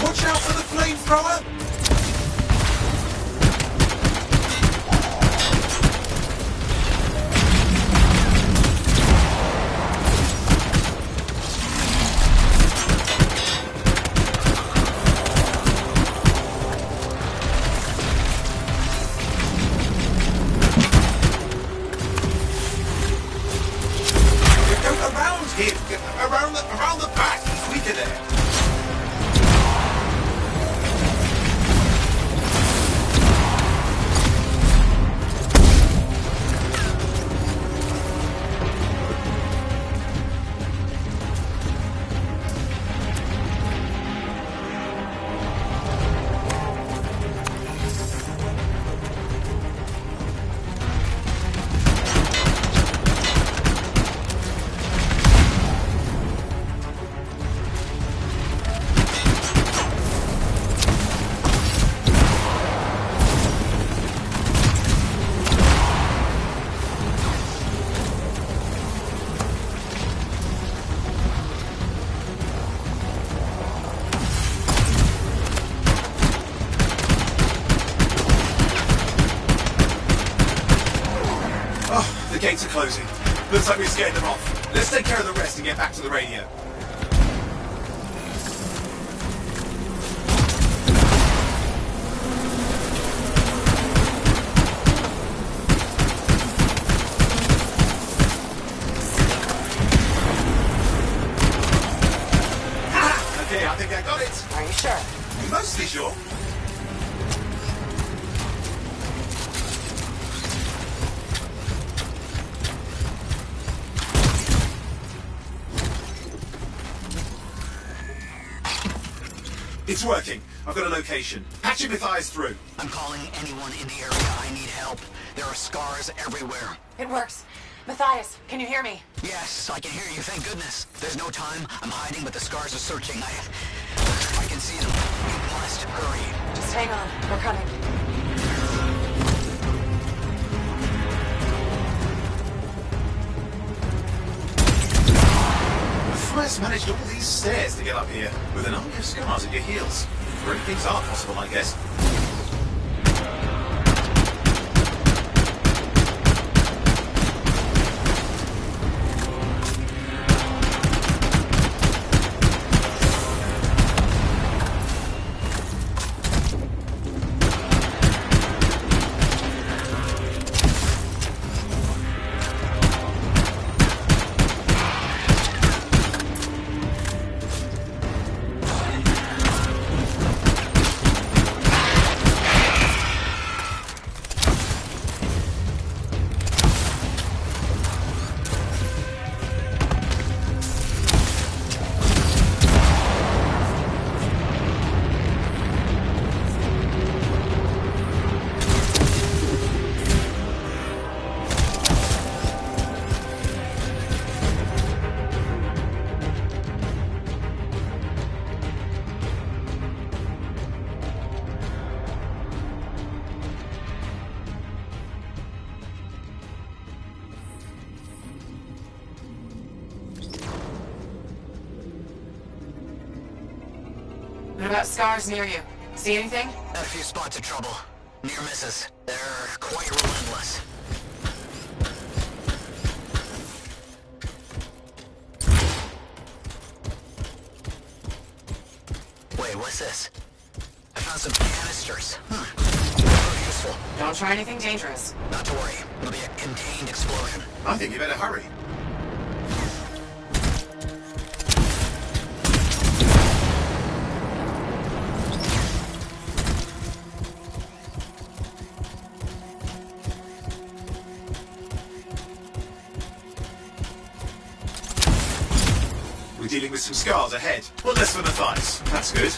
Speaker 10: Watch out for the flamethrower. Around the back. He's weaker there. The gates are closing. Looks like we scared them off. Let's take care of the rest and get back to the radio. Okay, I think I got it.
Speaker 2: Are you sure?
Speaker 10: Mostly sure. It's working. I've got a location. Patching Matthias through.
Speaker 9: I'm calling anyone in the area. I need help. There are scars everywhere.
Speaker 2: It works. Matthias, can you hear me?
Speaker 9: Yes, I can hear you, thank goodness. There's no time. I'm hiding, but the scars are searching. I can see them. You must hurry.
Speaker 2: Just hang on. We're coming.
Speaker 10: Matthias managed all these stairs to get up here, with an army of scars at your heels. Great things are possible, I guess.
Speaker 2: got scars near you. See anything?
Speaker 9: Had a few spots of trouble. Near misses. They're quite relentless. Wait, what's this? I found some canisters. Very useful.
Speaker 2: Don't try anything dangerous.
Speaker 9: Not to worry. It'll be a contained explosion.
Speaker 10: I think you better hurry. We're dealing with some scars ahead. One less for Matthias. That's good.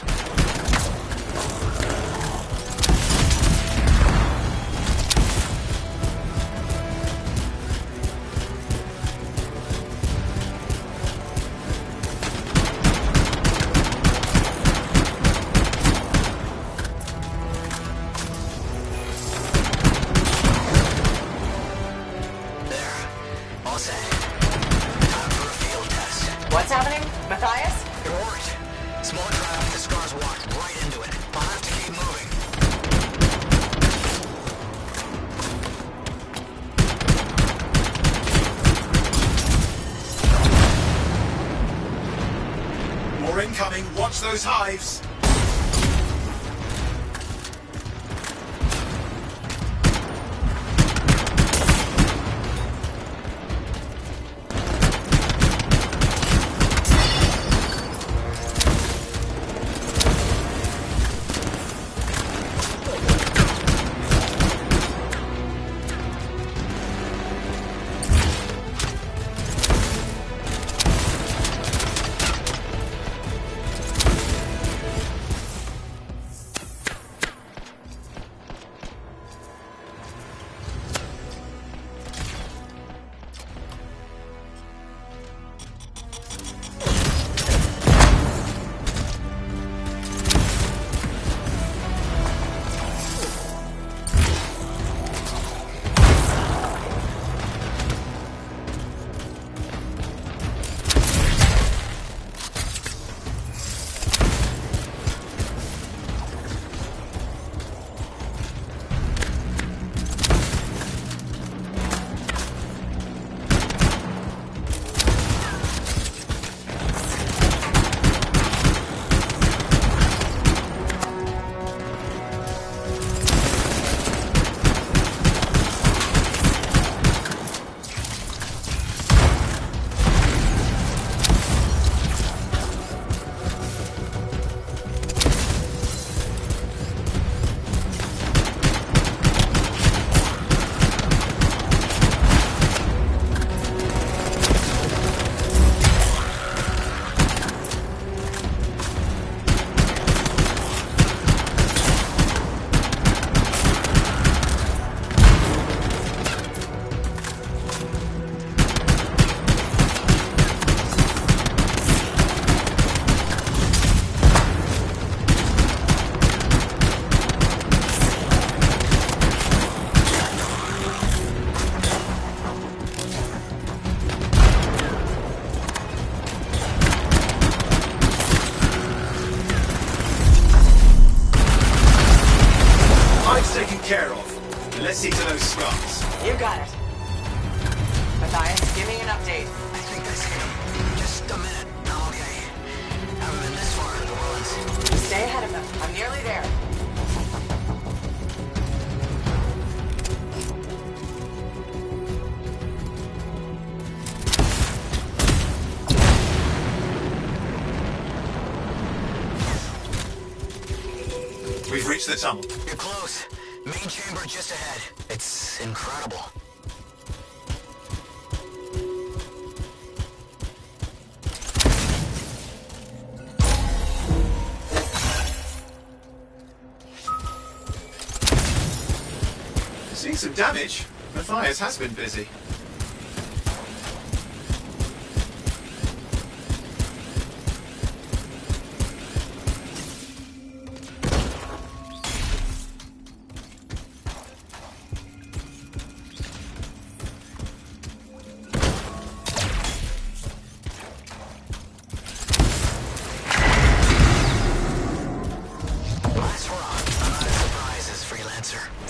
Speaker 2: What's happening? Matthias?
Speaker 9: It worked. Small trap, the scars walked right into it. I'll have to keep moving.
Speaker 10: More incoming. Watch those hives. Taken care of. Let's see to those scars.
Speaker 2: You got it. Matthias, give me an update.
Speaker 9: I think I see him. Just a minute. I'm okay. Haven't been this far in the ruins.
Speaker 2: Stay ahead of them. I'm nearly there.
Speaker 10: We've reached the tunnel.
Speaker 9: You're close. Main chamber just ahead. It's incredible.
Speaker 10: Seeing some damage. Matthias has been busy.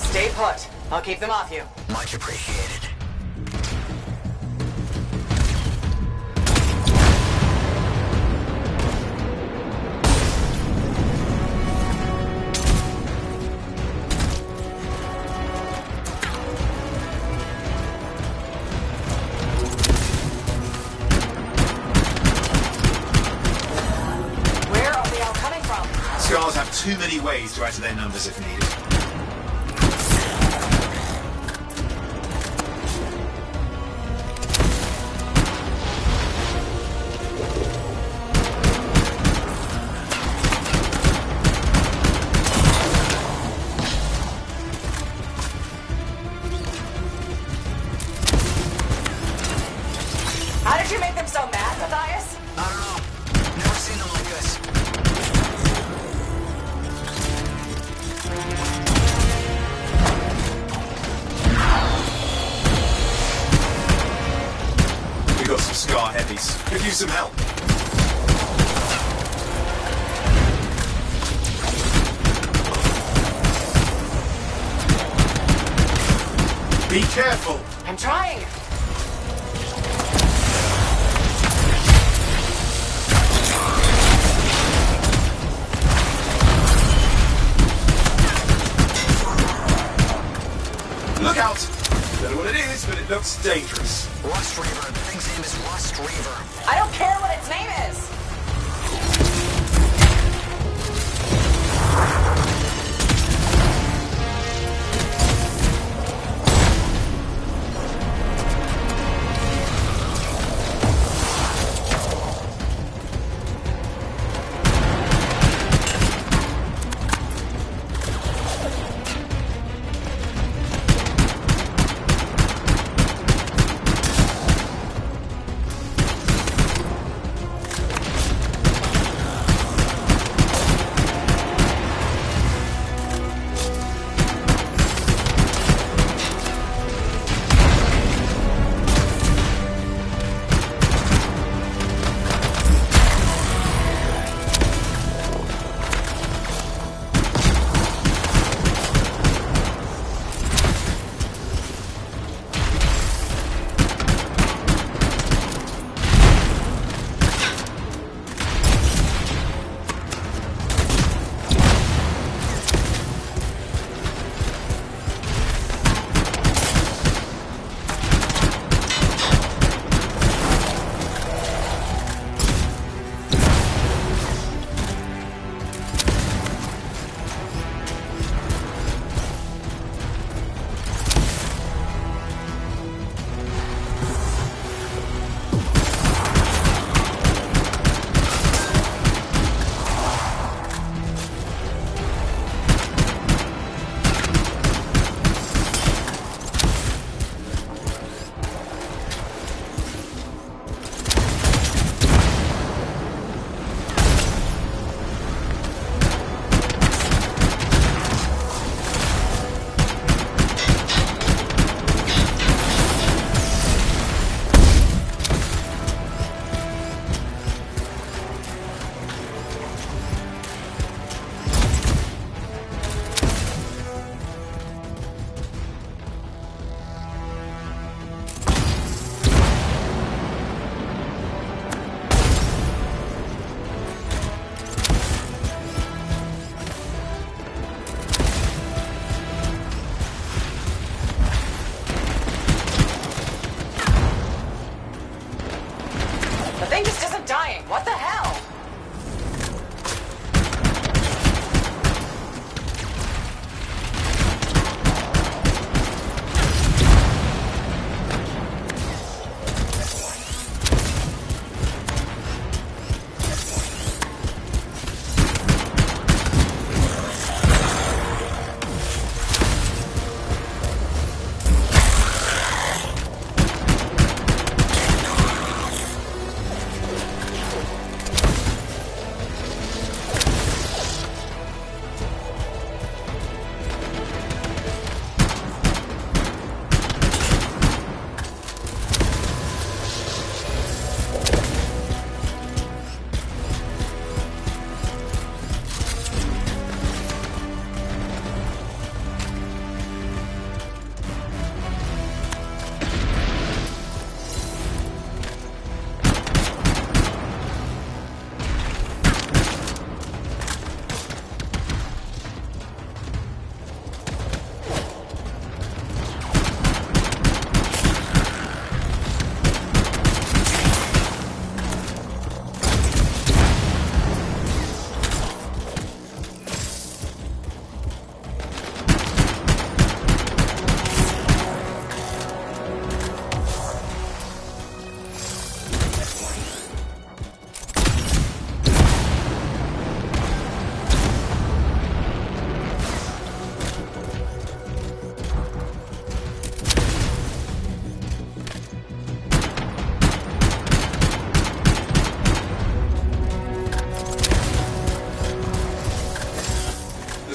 Speaker 2: Stay put. I'll keep them off you.
Speaker 9: Much appreciated.
Speaker 2: Where are they all coming from?
Speaker 10: Scars have too many ways to add to their numbers if needed.
Speaker 2: How did you make them so mad, Matthias?
Speaker 9: I don't know. Never seen them like this.
Speaker 10: We got some Scar heavies. Could use some help. Be careful.
Speaker 2: I'm trying.
Speaker 10: Look out! Don't know what it is, but it looks dangerous.
Speaker 9: Rust Reaver. The thing's name is Rust Reaver.
Speaker 2: I don't care what its name is.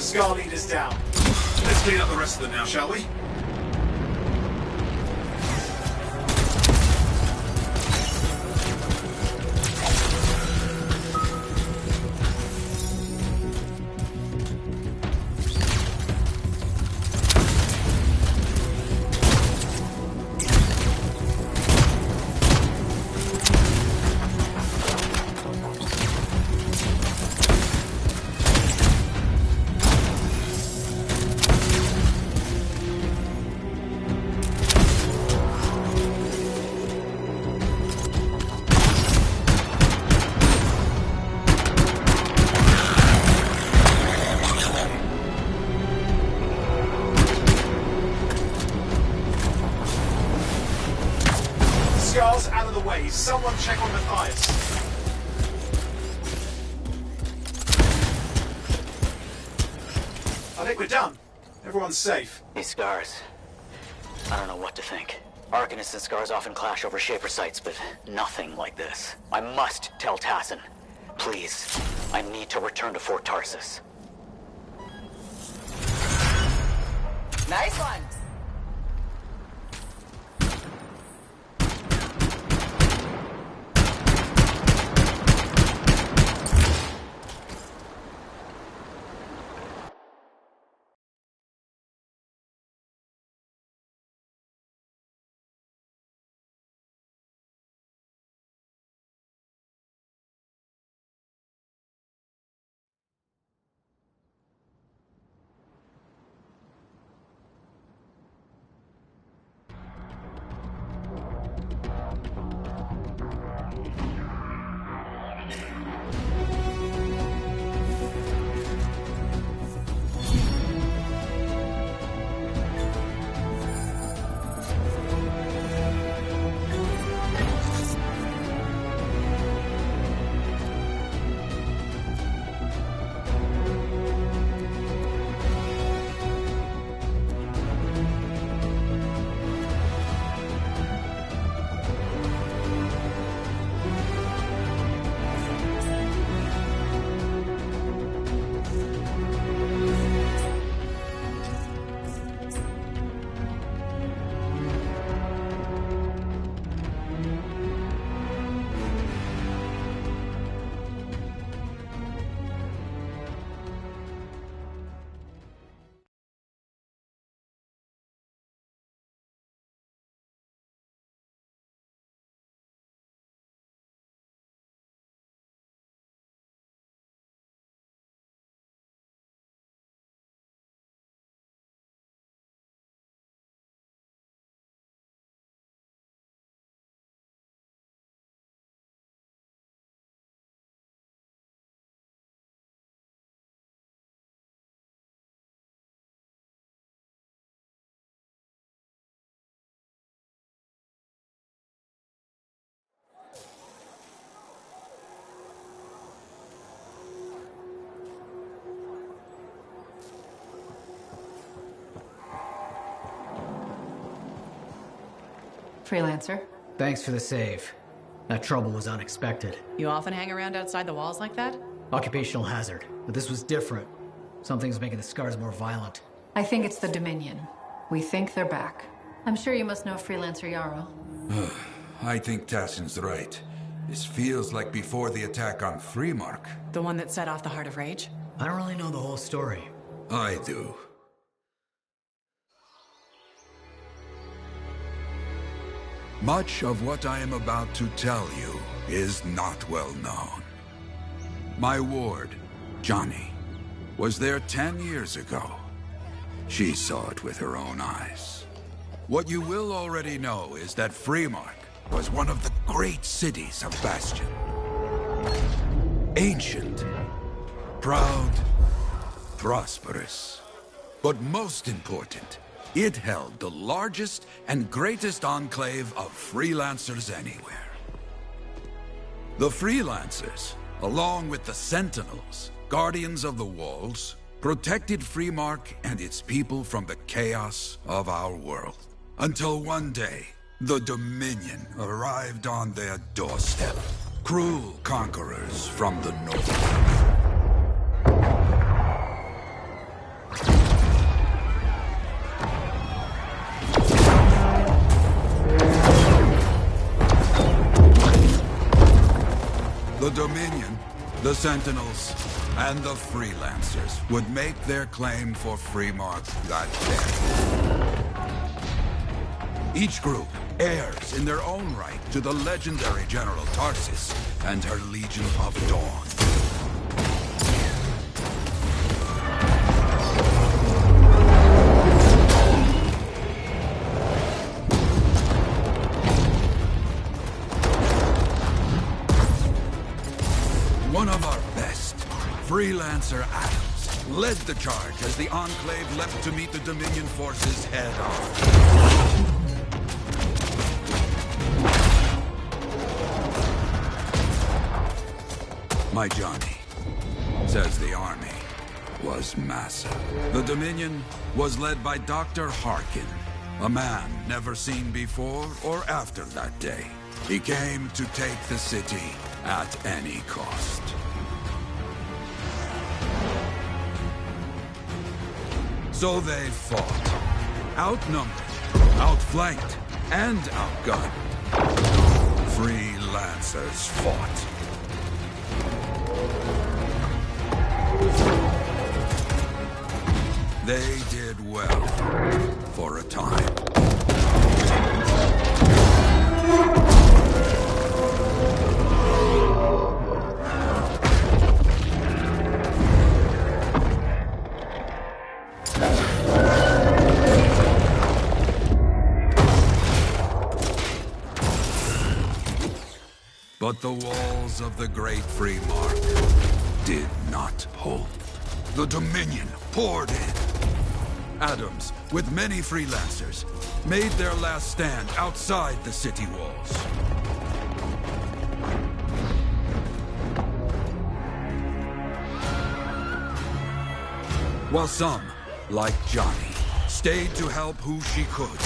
Speaker 10: Scar leader's down. Let's clean up the rest of them now, shall we? Scar's out of the way. Someone check on Matthias. I think we're done. Everyone's safe.
Speaker 9: These scars. I don't know what to think. Arcanists and scars often clash over Shaper sites, but nothing like this. I must tell Tassin. Please, I need to return to Fort Tarsus.
Speaker 2: Nice one.
Speaker 13: Freelancer.
Speaker 18: Thanks for the save. That trouble was unexpected.
Speaker 13: You often hang around outside the walls like that?
Speaker 18: Occupational hazard, but this was different. Something's making the scars more violent.
Speaker 13: I think it's the Dominion. We think they're back. I'm sure you must know Freelancer Yarrow.
Speaker 14: I think Tassin's right. This feels like before the attack on Freemark.
Speaker 13: The one that set off the Heart of Rage?
Speaker 18: I don't really know the whole story.
Speaker 14: I do. Much of what I am about to tell you is not well known. My ward, Johnny, was there 10 years ago. She saw it with her own eyes. What you will already know is that Freemark was one of the great cities of Bastion. Ancient, proud, prosperous. But most important, it held the largest and greatest enclave of freelancers anywhere. The freelancers, along with the Sentinels, guardians of the walls, protected Freemark and its people from the chaos of our world. Until one day, the Dominion arrived on their doorstep. Cruel conquerors from the north. Dominion, the Sentinels, and the Freelancers would make their claim for Freemark that day. Each group heirs in their own right to the legendary General Tarsis and her Legion of Dawn. One of our best, Freelancer Adams, led the charge as the Enclave leapt to meet the Dominion forces head on. My Johnny says the army was massive. The Dominion was led by Dr. Harkin, a man never seen before or after that day. He came to take the city at any cost. So they fought, outnumbered, outflanked, and outgunned. Freelancers fought. They did well for a time. But the walls of the Great Freemark did not hold. The Dominion poured in. Adams, with many Freelancers, made their last stand outside the city walls. While some, like Johnny, stayed to help who she could.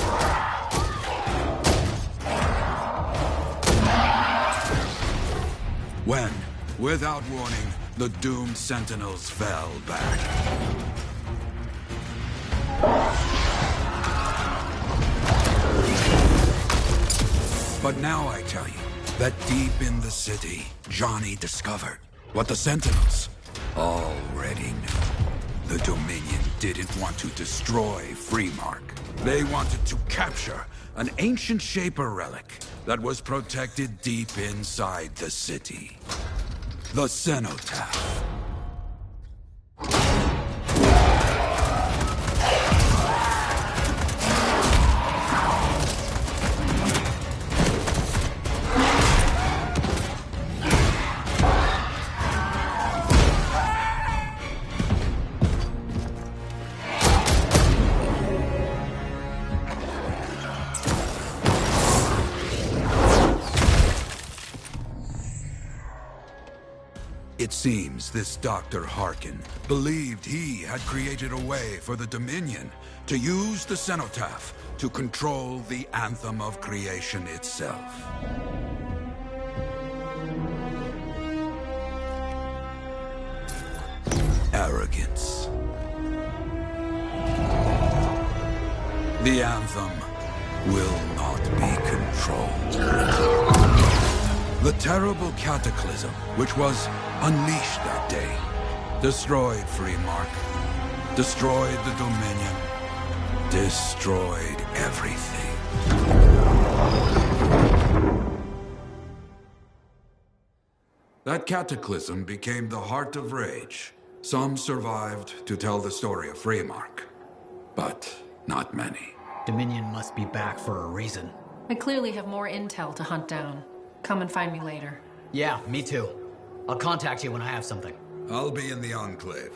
Speaker 14: When, without warning, the doomed Sentinels fell back. But now I tell you that deep in the city, Johnny discovered what the Sentinels already knew. The Dominion didn't want to destroy Freemark. They wanted to capture an ancient Shaper relic that was protected deep inside the city. The Cenotaph. It seems this Dr. Harkin believed he had created a way for the Dominion to use the Cenotaph to control the Anthem of Creation itself. Arrogance. The Anthem will not be controlled. The terrible cataclysm, which was unleashed that day, destroyed Freemark, destroyed the Dominion, destroyed everything. That cataclysm became the heart of Rage. Some survived to tell the story of Freemark, but not many.
Speaker 18: Dominion must be back for a reason.
Speaker 13: I clearly have more intel to hunt down. Come and find me later.
Speaker 18: Yeah, me too. I'll contact you when I have something.
Speaker 14: I'll be in the Enclave.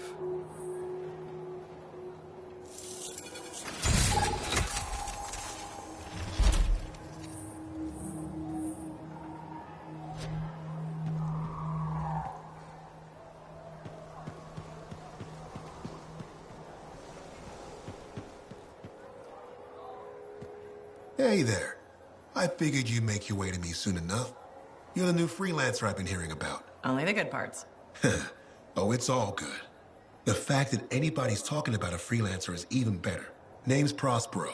Speaker 19: Hey there. I figured you'd make your way to me soon enough. You're the new freelancer I've been hearing about.
Speaker 2: Only the good parts.
Speaker 19: Oh, it's all good. The fact that anybody's talking about a freelancer is even better. Name's Prospero.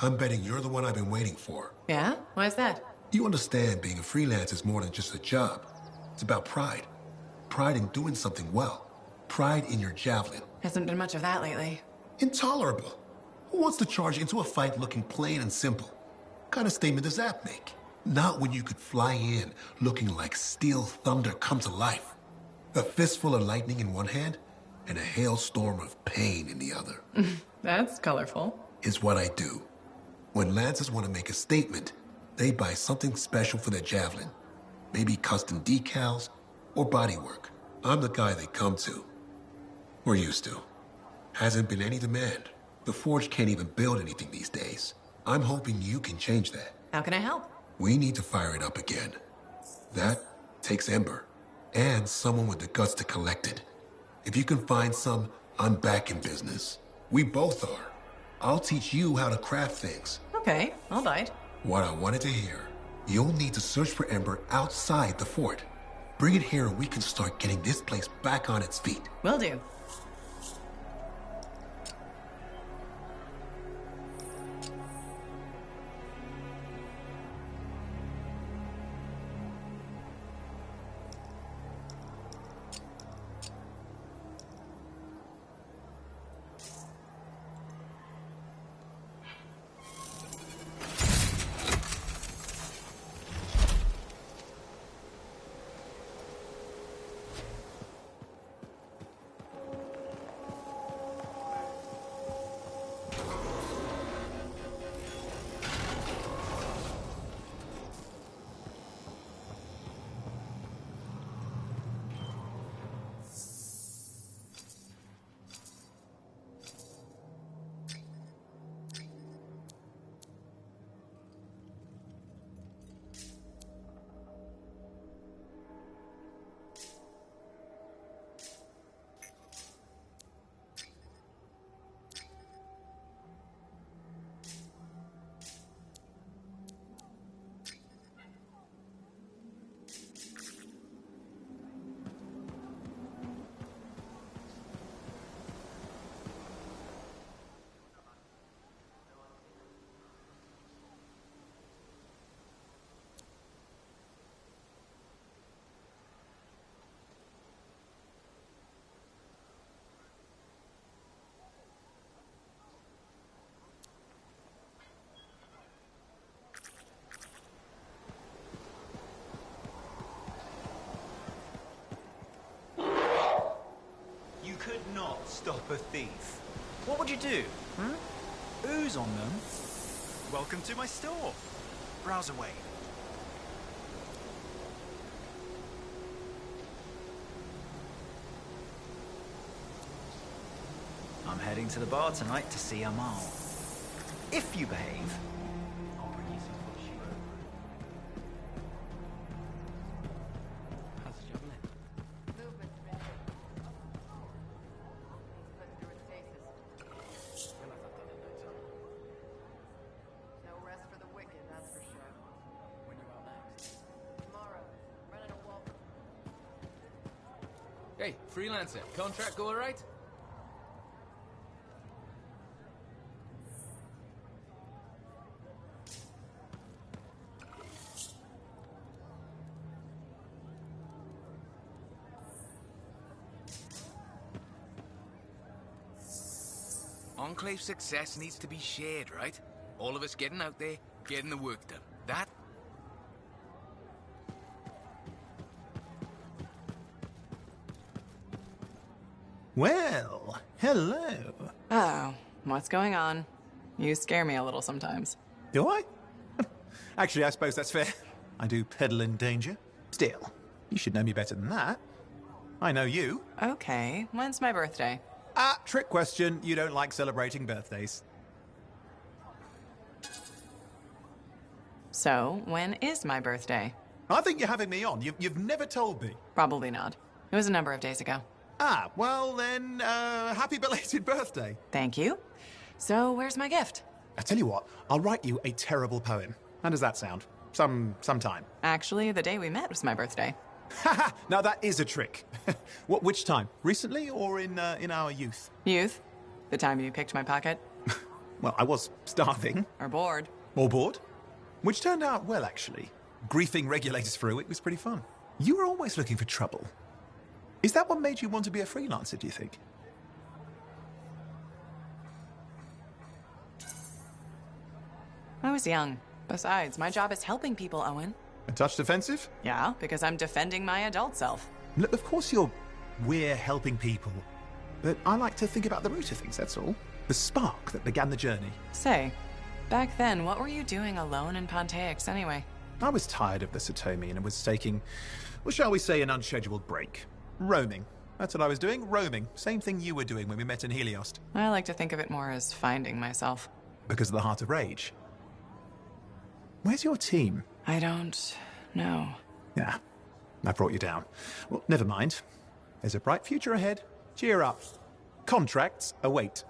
Speaker 19: I'm betting you're the one I've been waiting for.
Speaker 2: Yeah? Why's that?
Speaker 19: You understand being a freelancer is more than just a job. It's about pride. Pride in doing something well. Pride in your javelin.
Speaker 2: Hasn't been much of that lately.
Speaker 19: Intolerable. Who wants to charge into a fight looking plain and simple? What kind of statement does that make? Not when you could fly in looking like steel thunder come to life. A fistful of lightning in one hand and a hailstorm of pain in the other.
Speaker 2: That's colorful.
Speaker 19: Is what I do. When Lancers want to make a statement, they buy something special for their javelin. Maybe custom decals or bodywork. I'm the guy they come to. We're used to. Hasn't been any demand. The Forge can't even build anything these days. I'm hoping you can change that.
Speaker 2: How can I help?
Speaker 19: We need to fire it up again. That takes Ember. And someone with the guts to collect it. If you can find some, I'm back in business. We both are. I'll teach you how to craft things.
Speaker 2: Okay, I'll bite.
Speaker 19: What I wanted to hear. You'll need to search for Ember outside the fort. Bring it here and we can start getting this place back on its feet.
Speaker 2: Will do.
Speaker 10: Could not stop a thief. What would you do? Ooze on them? Welcome to my store. Browse away. I'm heading to the bar tonight to see Amal. If you behave, I'll bring you some fish. How's the juggling?
Speaker 20: Hey, freelancer, contract go alright? Enclave success needs to be shared, right? All of us getting out there, getting the work done. That?
Speaker 16: Well, hello.
Speaker 2: Oh, what's going on? You scare me a little sometimes.
Speaker 16: Do I? Actually, I suppose that's fair. I do peddle in danger. Still, you should know me better than that. I know you.
Speaker 2: Okay, when's my birthday?
Speaker 16: Trick question. You don't like celebrating birthdays.
Speaker 2: So, when is my birthday?
Speaker 16: I think you're having me on. You've never told me.
Speaker 2: Probably not. It was a number of days ago.
Speaker 16: Well then, happy belated birthday.
Speaker 2: Thank you. So, where's my gift?
Speaker 16: I tell you what, I'll write you a terrible poem. How does that sound? Sometime.
Speaker 2: Actually, the day we met was my birthday.
Speaker 16: Haha, now that is a trick. Which time? Recently or in our youth?
Speaker 2: Youth? The time you picked my pocket?
Speaker 16: Well, I was starving.
Speaker 2: Or bored.
Speaker 16: Or bored. Which turned out well, actually. Griefing regulators through it was pretty fun. You were always looking for trouble. Is that what made you want to be a freelancer, do you think?
Speaker 2: I was young. Besides, my job is helping people, Owen.
Speaker 16: A touch defensive?
Speaker 2: Yeah, because I'm defending my adult self.
Speaker 16: Look, of course we're helping people. But I like to think about the root of things, that's all. The spark that began the journey.
Speaker 2: Say, back then, what were you doing alone in Pontaix anyway?
Speaker 16: I was tired of the Satomi and was taking, well, shall we say, an unscheduled break. Roaming. That's what I was doing, roaming. Same thing you were doing when we met in Heliost.
Speaker 2: I like to think of it more as finding myself.
Speaker 16: Because of the Heart of Rage. Where's your team?
Speaker 2: I don't know.
Speaker 16: Yeah, I brought you down. Well, never mind. There's a bright future ahead. Cheer up. Contracts await.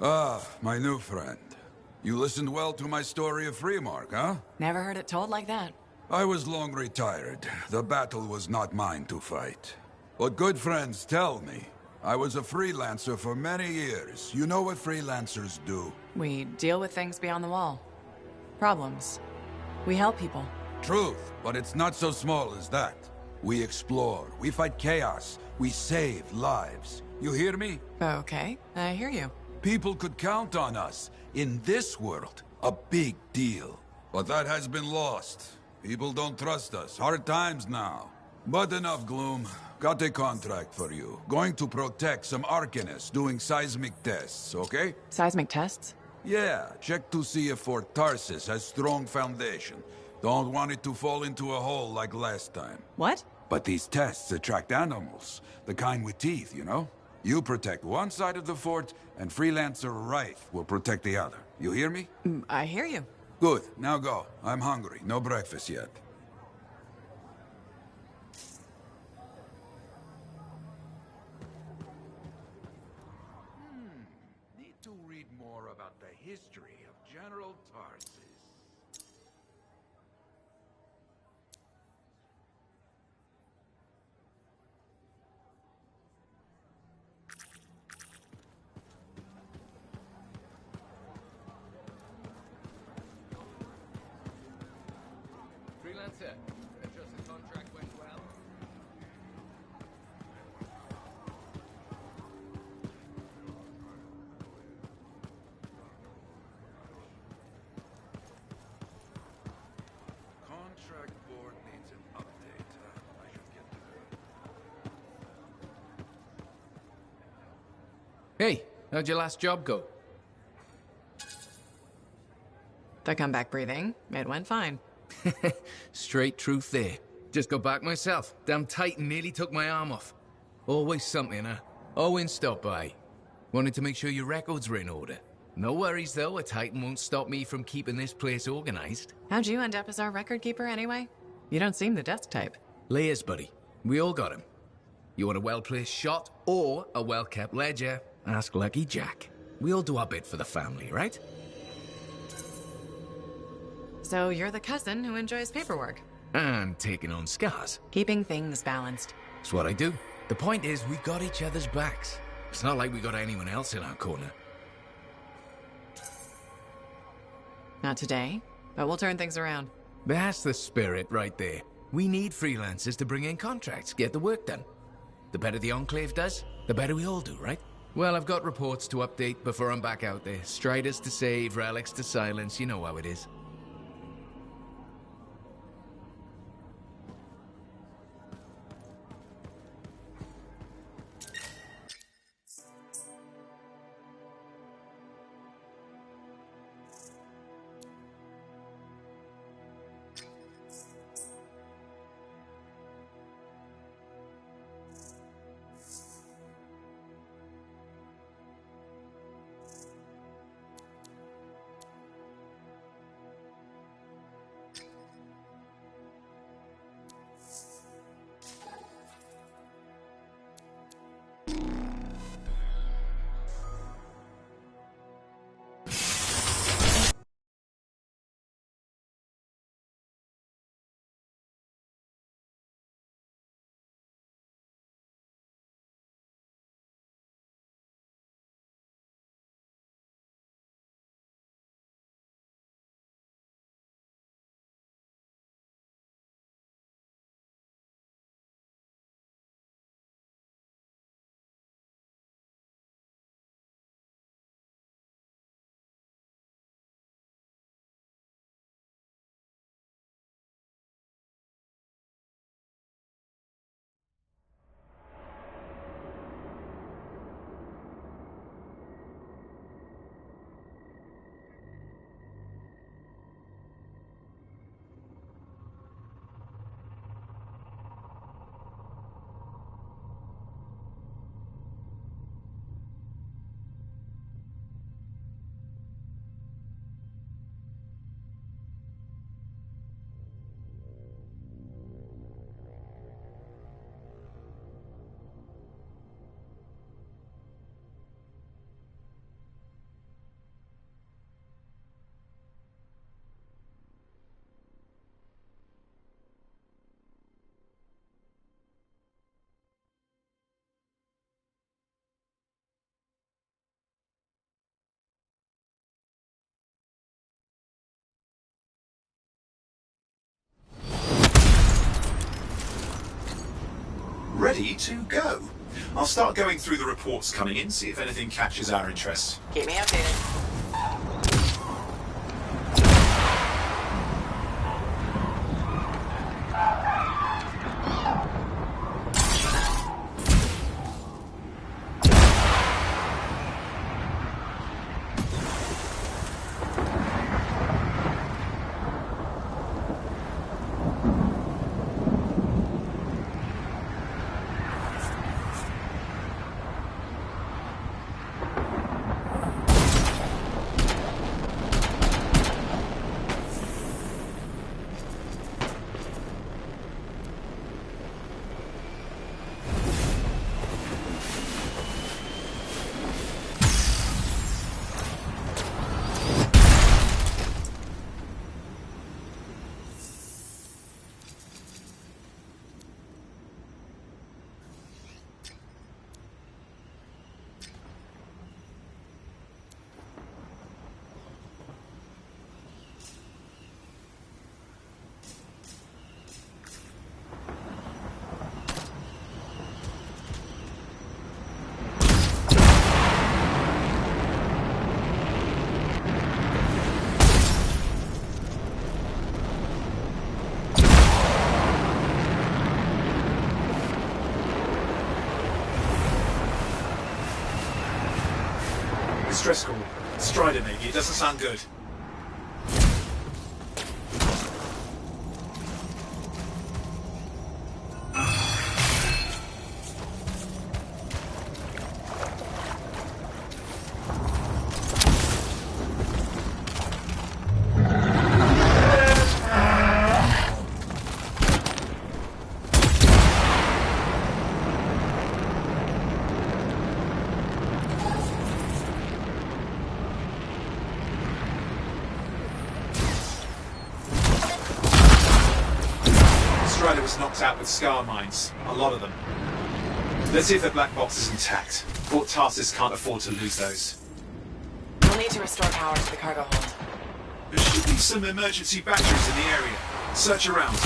Speaker 14: Ah, my new friend. You listened well to my story of Freemark, huh?
Speaker 2: Never heard it told like that.
Speaker 14: I was long retired. The battle was not mine to fight. But good friends tell me. I was a freelancer for many years. You know what freelancers do?
Speaker 2: We deal with things beyond the wall. Problems. We help people.
Speaker 14: Truth, but it's not so small as that. We explore, we fight chaos, we save lives. You hear me?
Speaker 2: Okay, I hear you.
Speaker 14: People could count on us. In this world, a big deal. But that has been lost. People don't trust us. Hard times now. But enough gloom. Got a contract for you. Going to protect some Arcanists doing seismic tests, okay?
Speaker 2: Seismic tests?
Speaker 14: Yeah, check to see if Fort Tarsis has strong foundation. Don't want it to fall into a hole like last time.
Speaker 2: What?
Speaker 14: But these tests attract animals. The kind with teeth, you know? You protect one side of the fort, and Freelancer Wraith will protect the other. You hear me?
Speaker 2: I hear you.
Speaker 14: Good. Now go. I'm hungry. No breakfast yet. Need to read more about the history of General Tarsis.
Speaker 20: Freelancer, I trust the contract went well.
Speaker 14: Contract board needs an update. I should get to it.
Speaker 20: Hey, how'd your last job go?
Speaker 2: To come back breathing, it went fine.
Speaker 20: Straight truth there. Just got back myself. Damn Titan nearly took my arm off. Always something, huh? Owen stopped by. Wanted to make sure your records were in order. No worries, though. A Titan won't stop me from keeping this place organized.
Speaker 2: How'd you end up as our record keeper anyway? You don't seem the desk type.
Speaker 20: Layers, buddy. We all got him. You want a well-placed shot or a well-kept ledger? Ask Lucky Jack. We all do our bit for the family, right?
Speaker 2: So you're the cousin who enjoys paperwork.
Speaker 20: And taking on scars.
Speaker 2: Keeping things balanced.
Speaker 20: That's what I do. The point is, we got each other's backs. It's not like we got anyone else in our corner.
Speaker 2: Not today, but we'll turn things around.
Speaker 20: That's the spirit right there. We need freelancers to bring in contracts, get the work done. The better the Enclave does, the better we all do, right? Well, I've got reports to update before I'm back out there. Striders to save, relics to silence, you know how it is.
Speaker 10: ready to go. I'll start going through the reports coming in, see if anything catches our interest.
Speaker 2: Keep me updated.
Speaker 10: Stress call. Strider, maybe. It doesn't sound good. Strider was knocked out with scar mines. A lot of them. Let's see if the black box is intact. Fort Tarsus can't afford to lose those.
Speaker 2: We'll need to restore power to the cargo hold.
Speaker 10: There should be some emergency batteries in the area. Search around.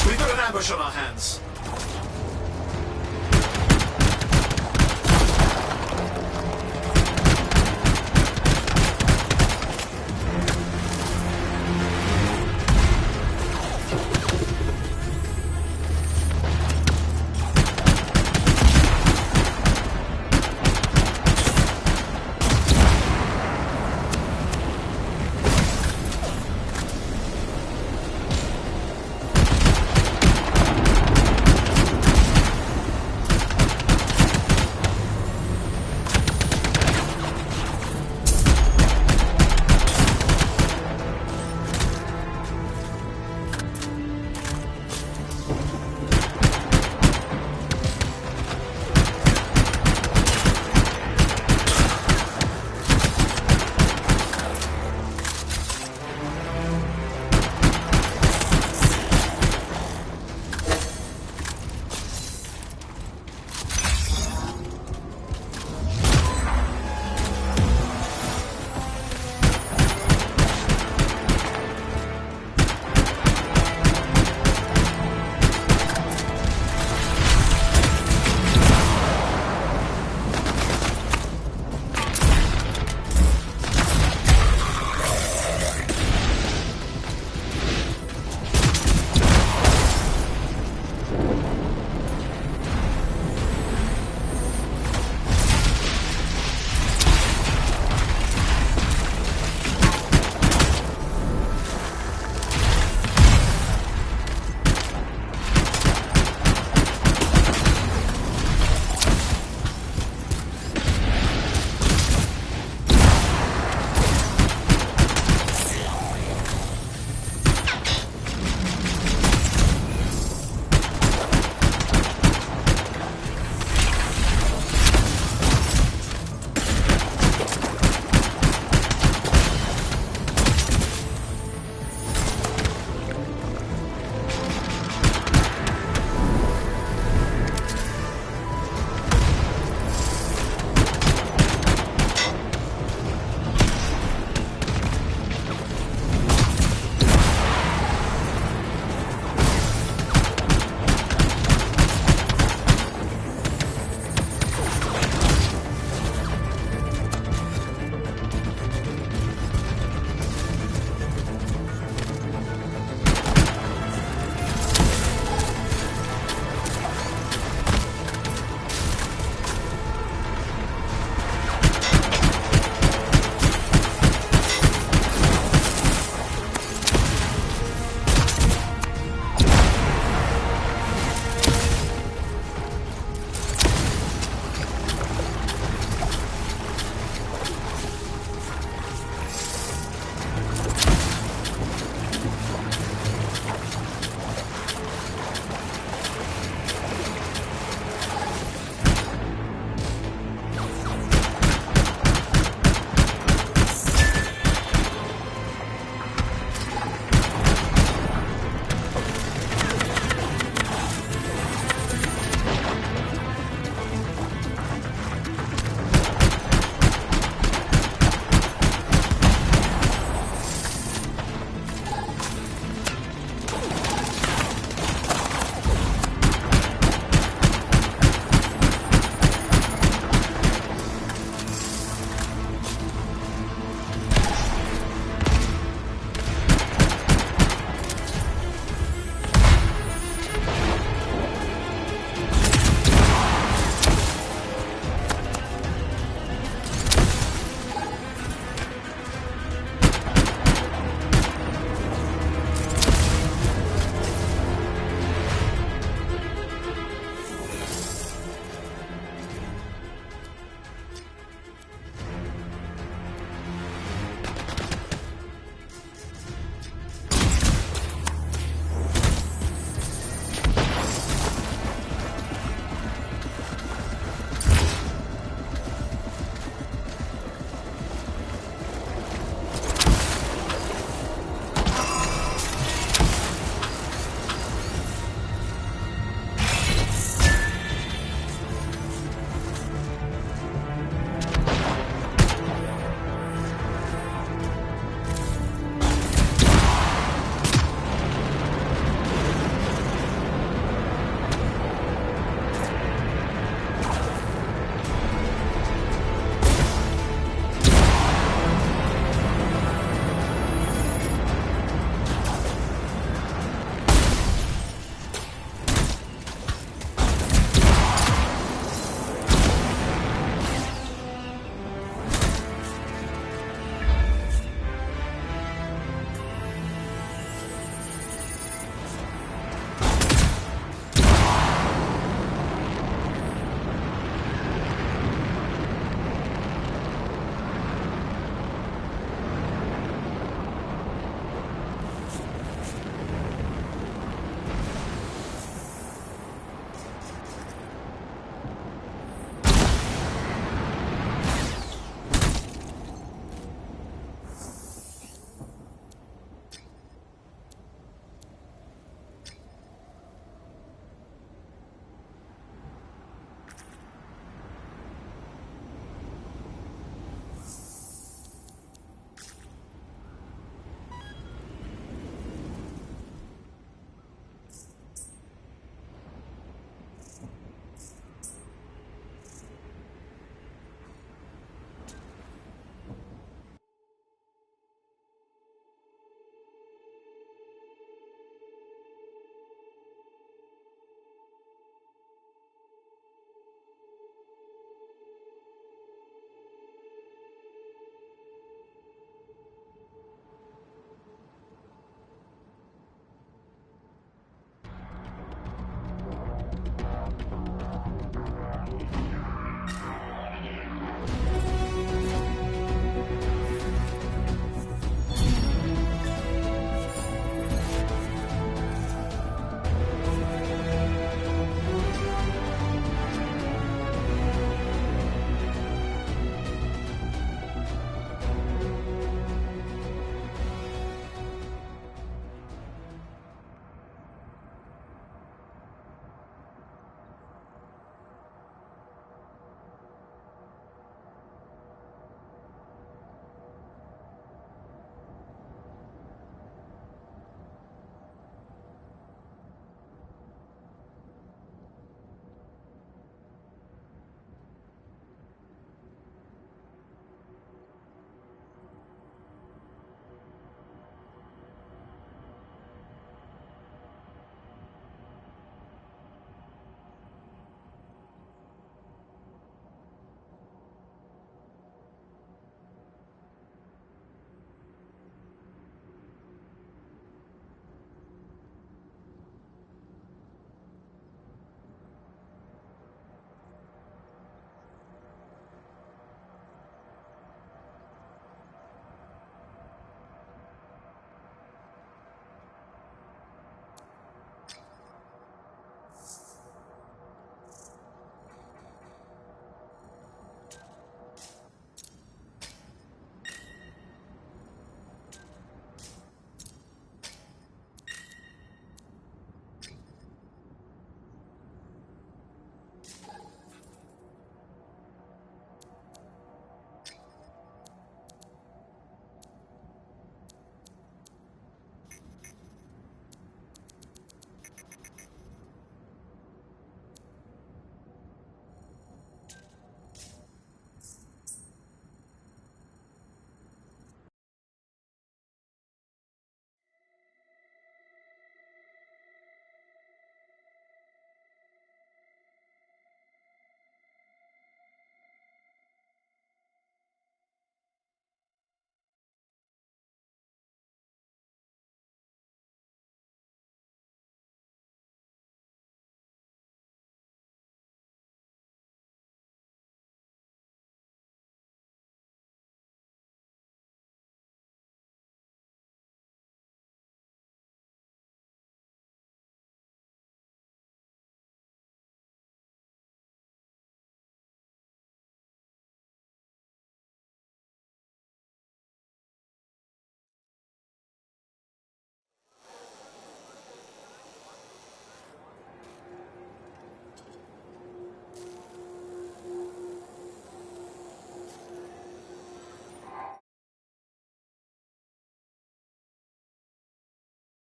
Speaker 10: We've got an ambush on our hands.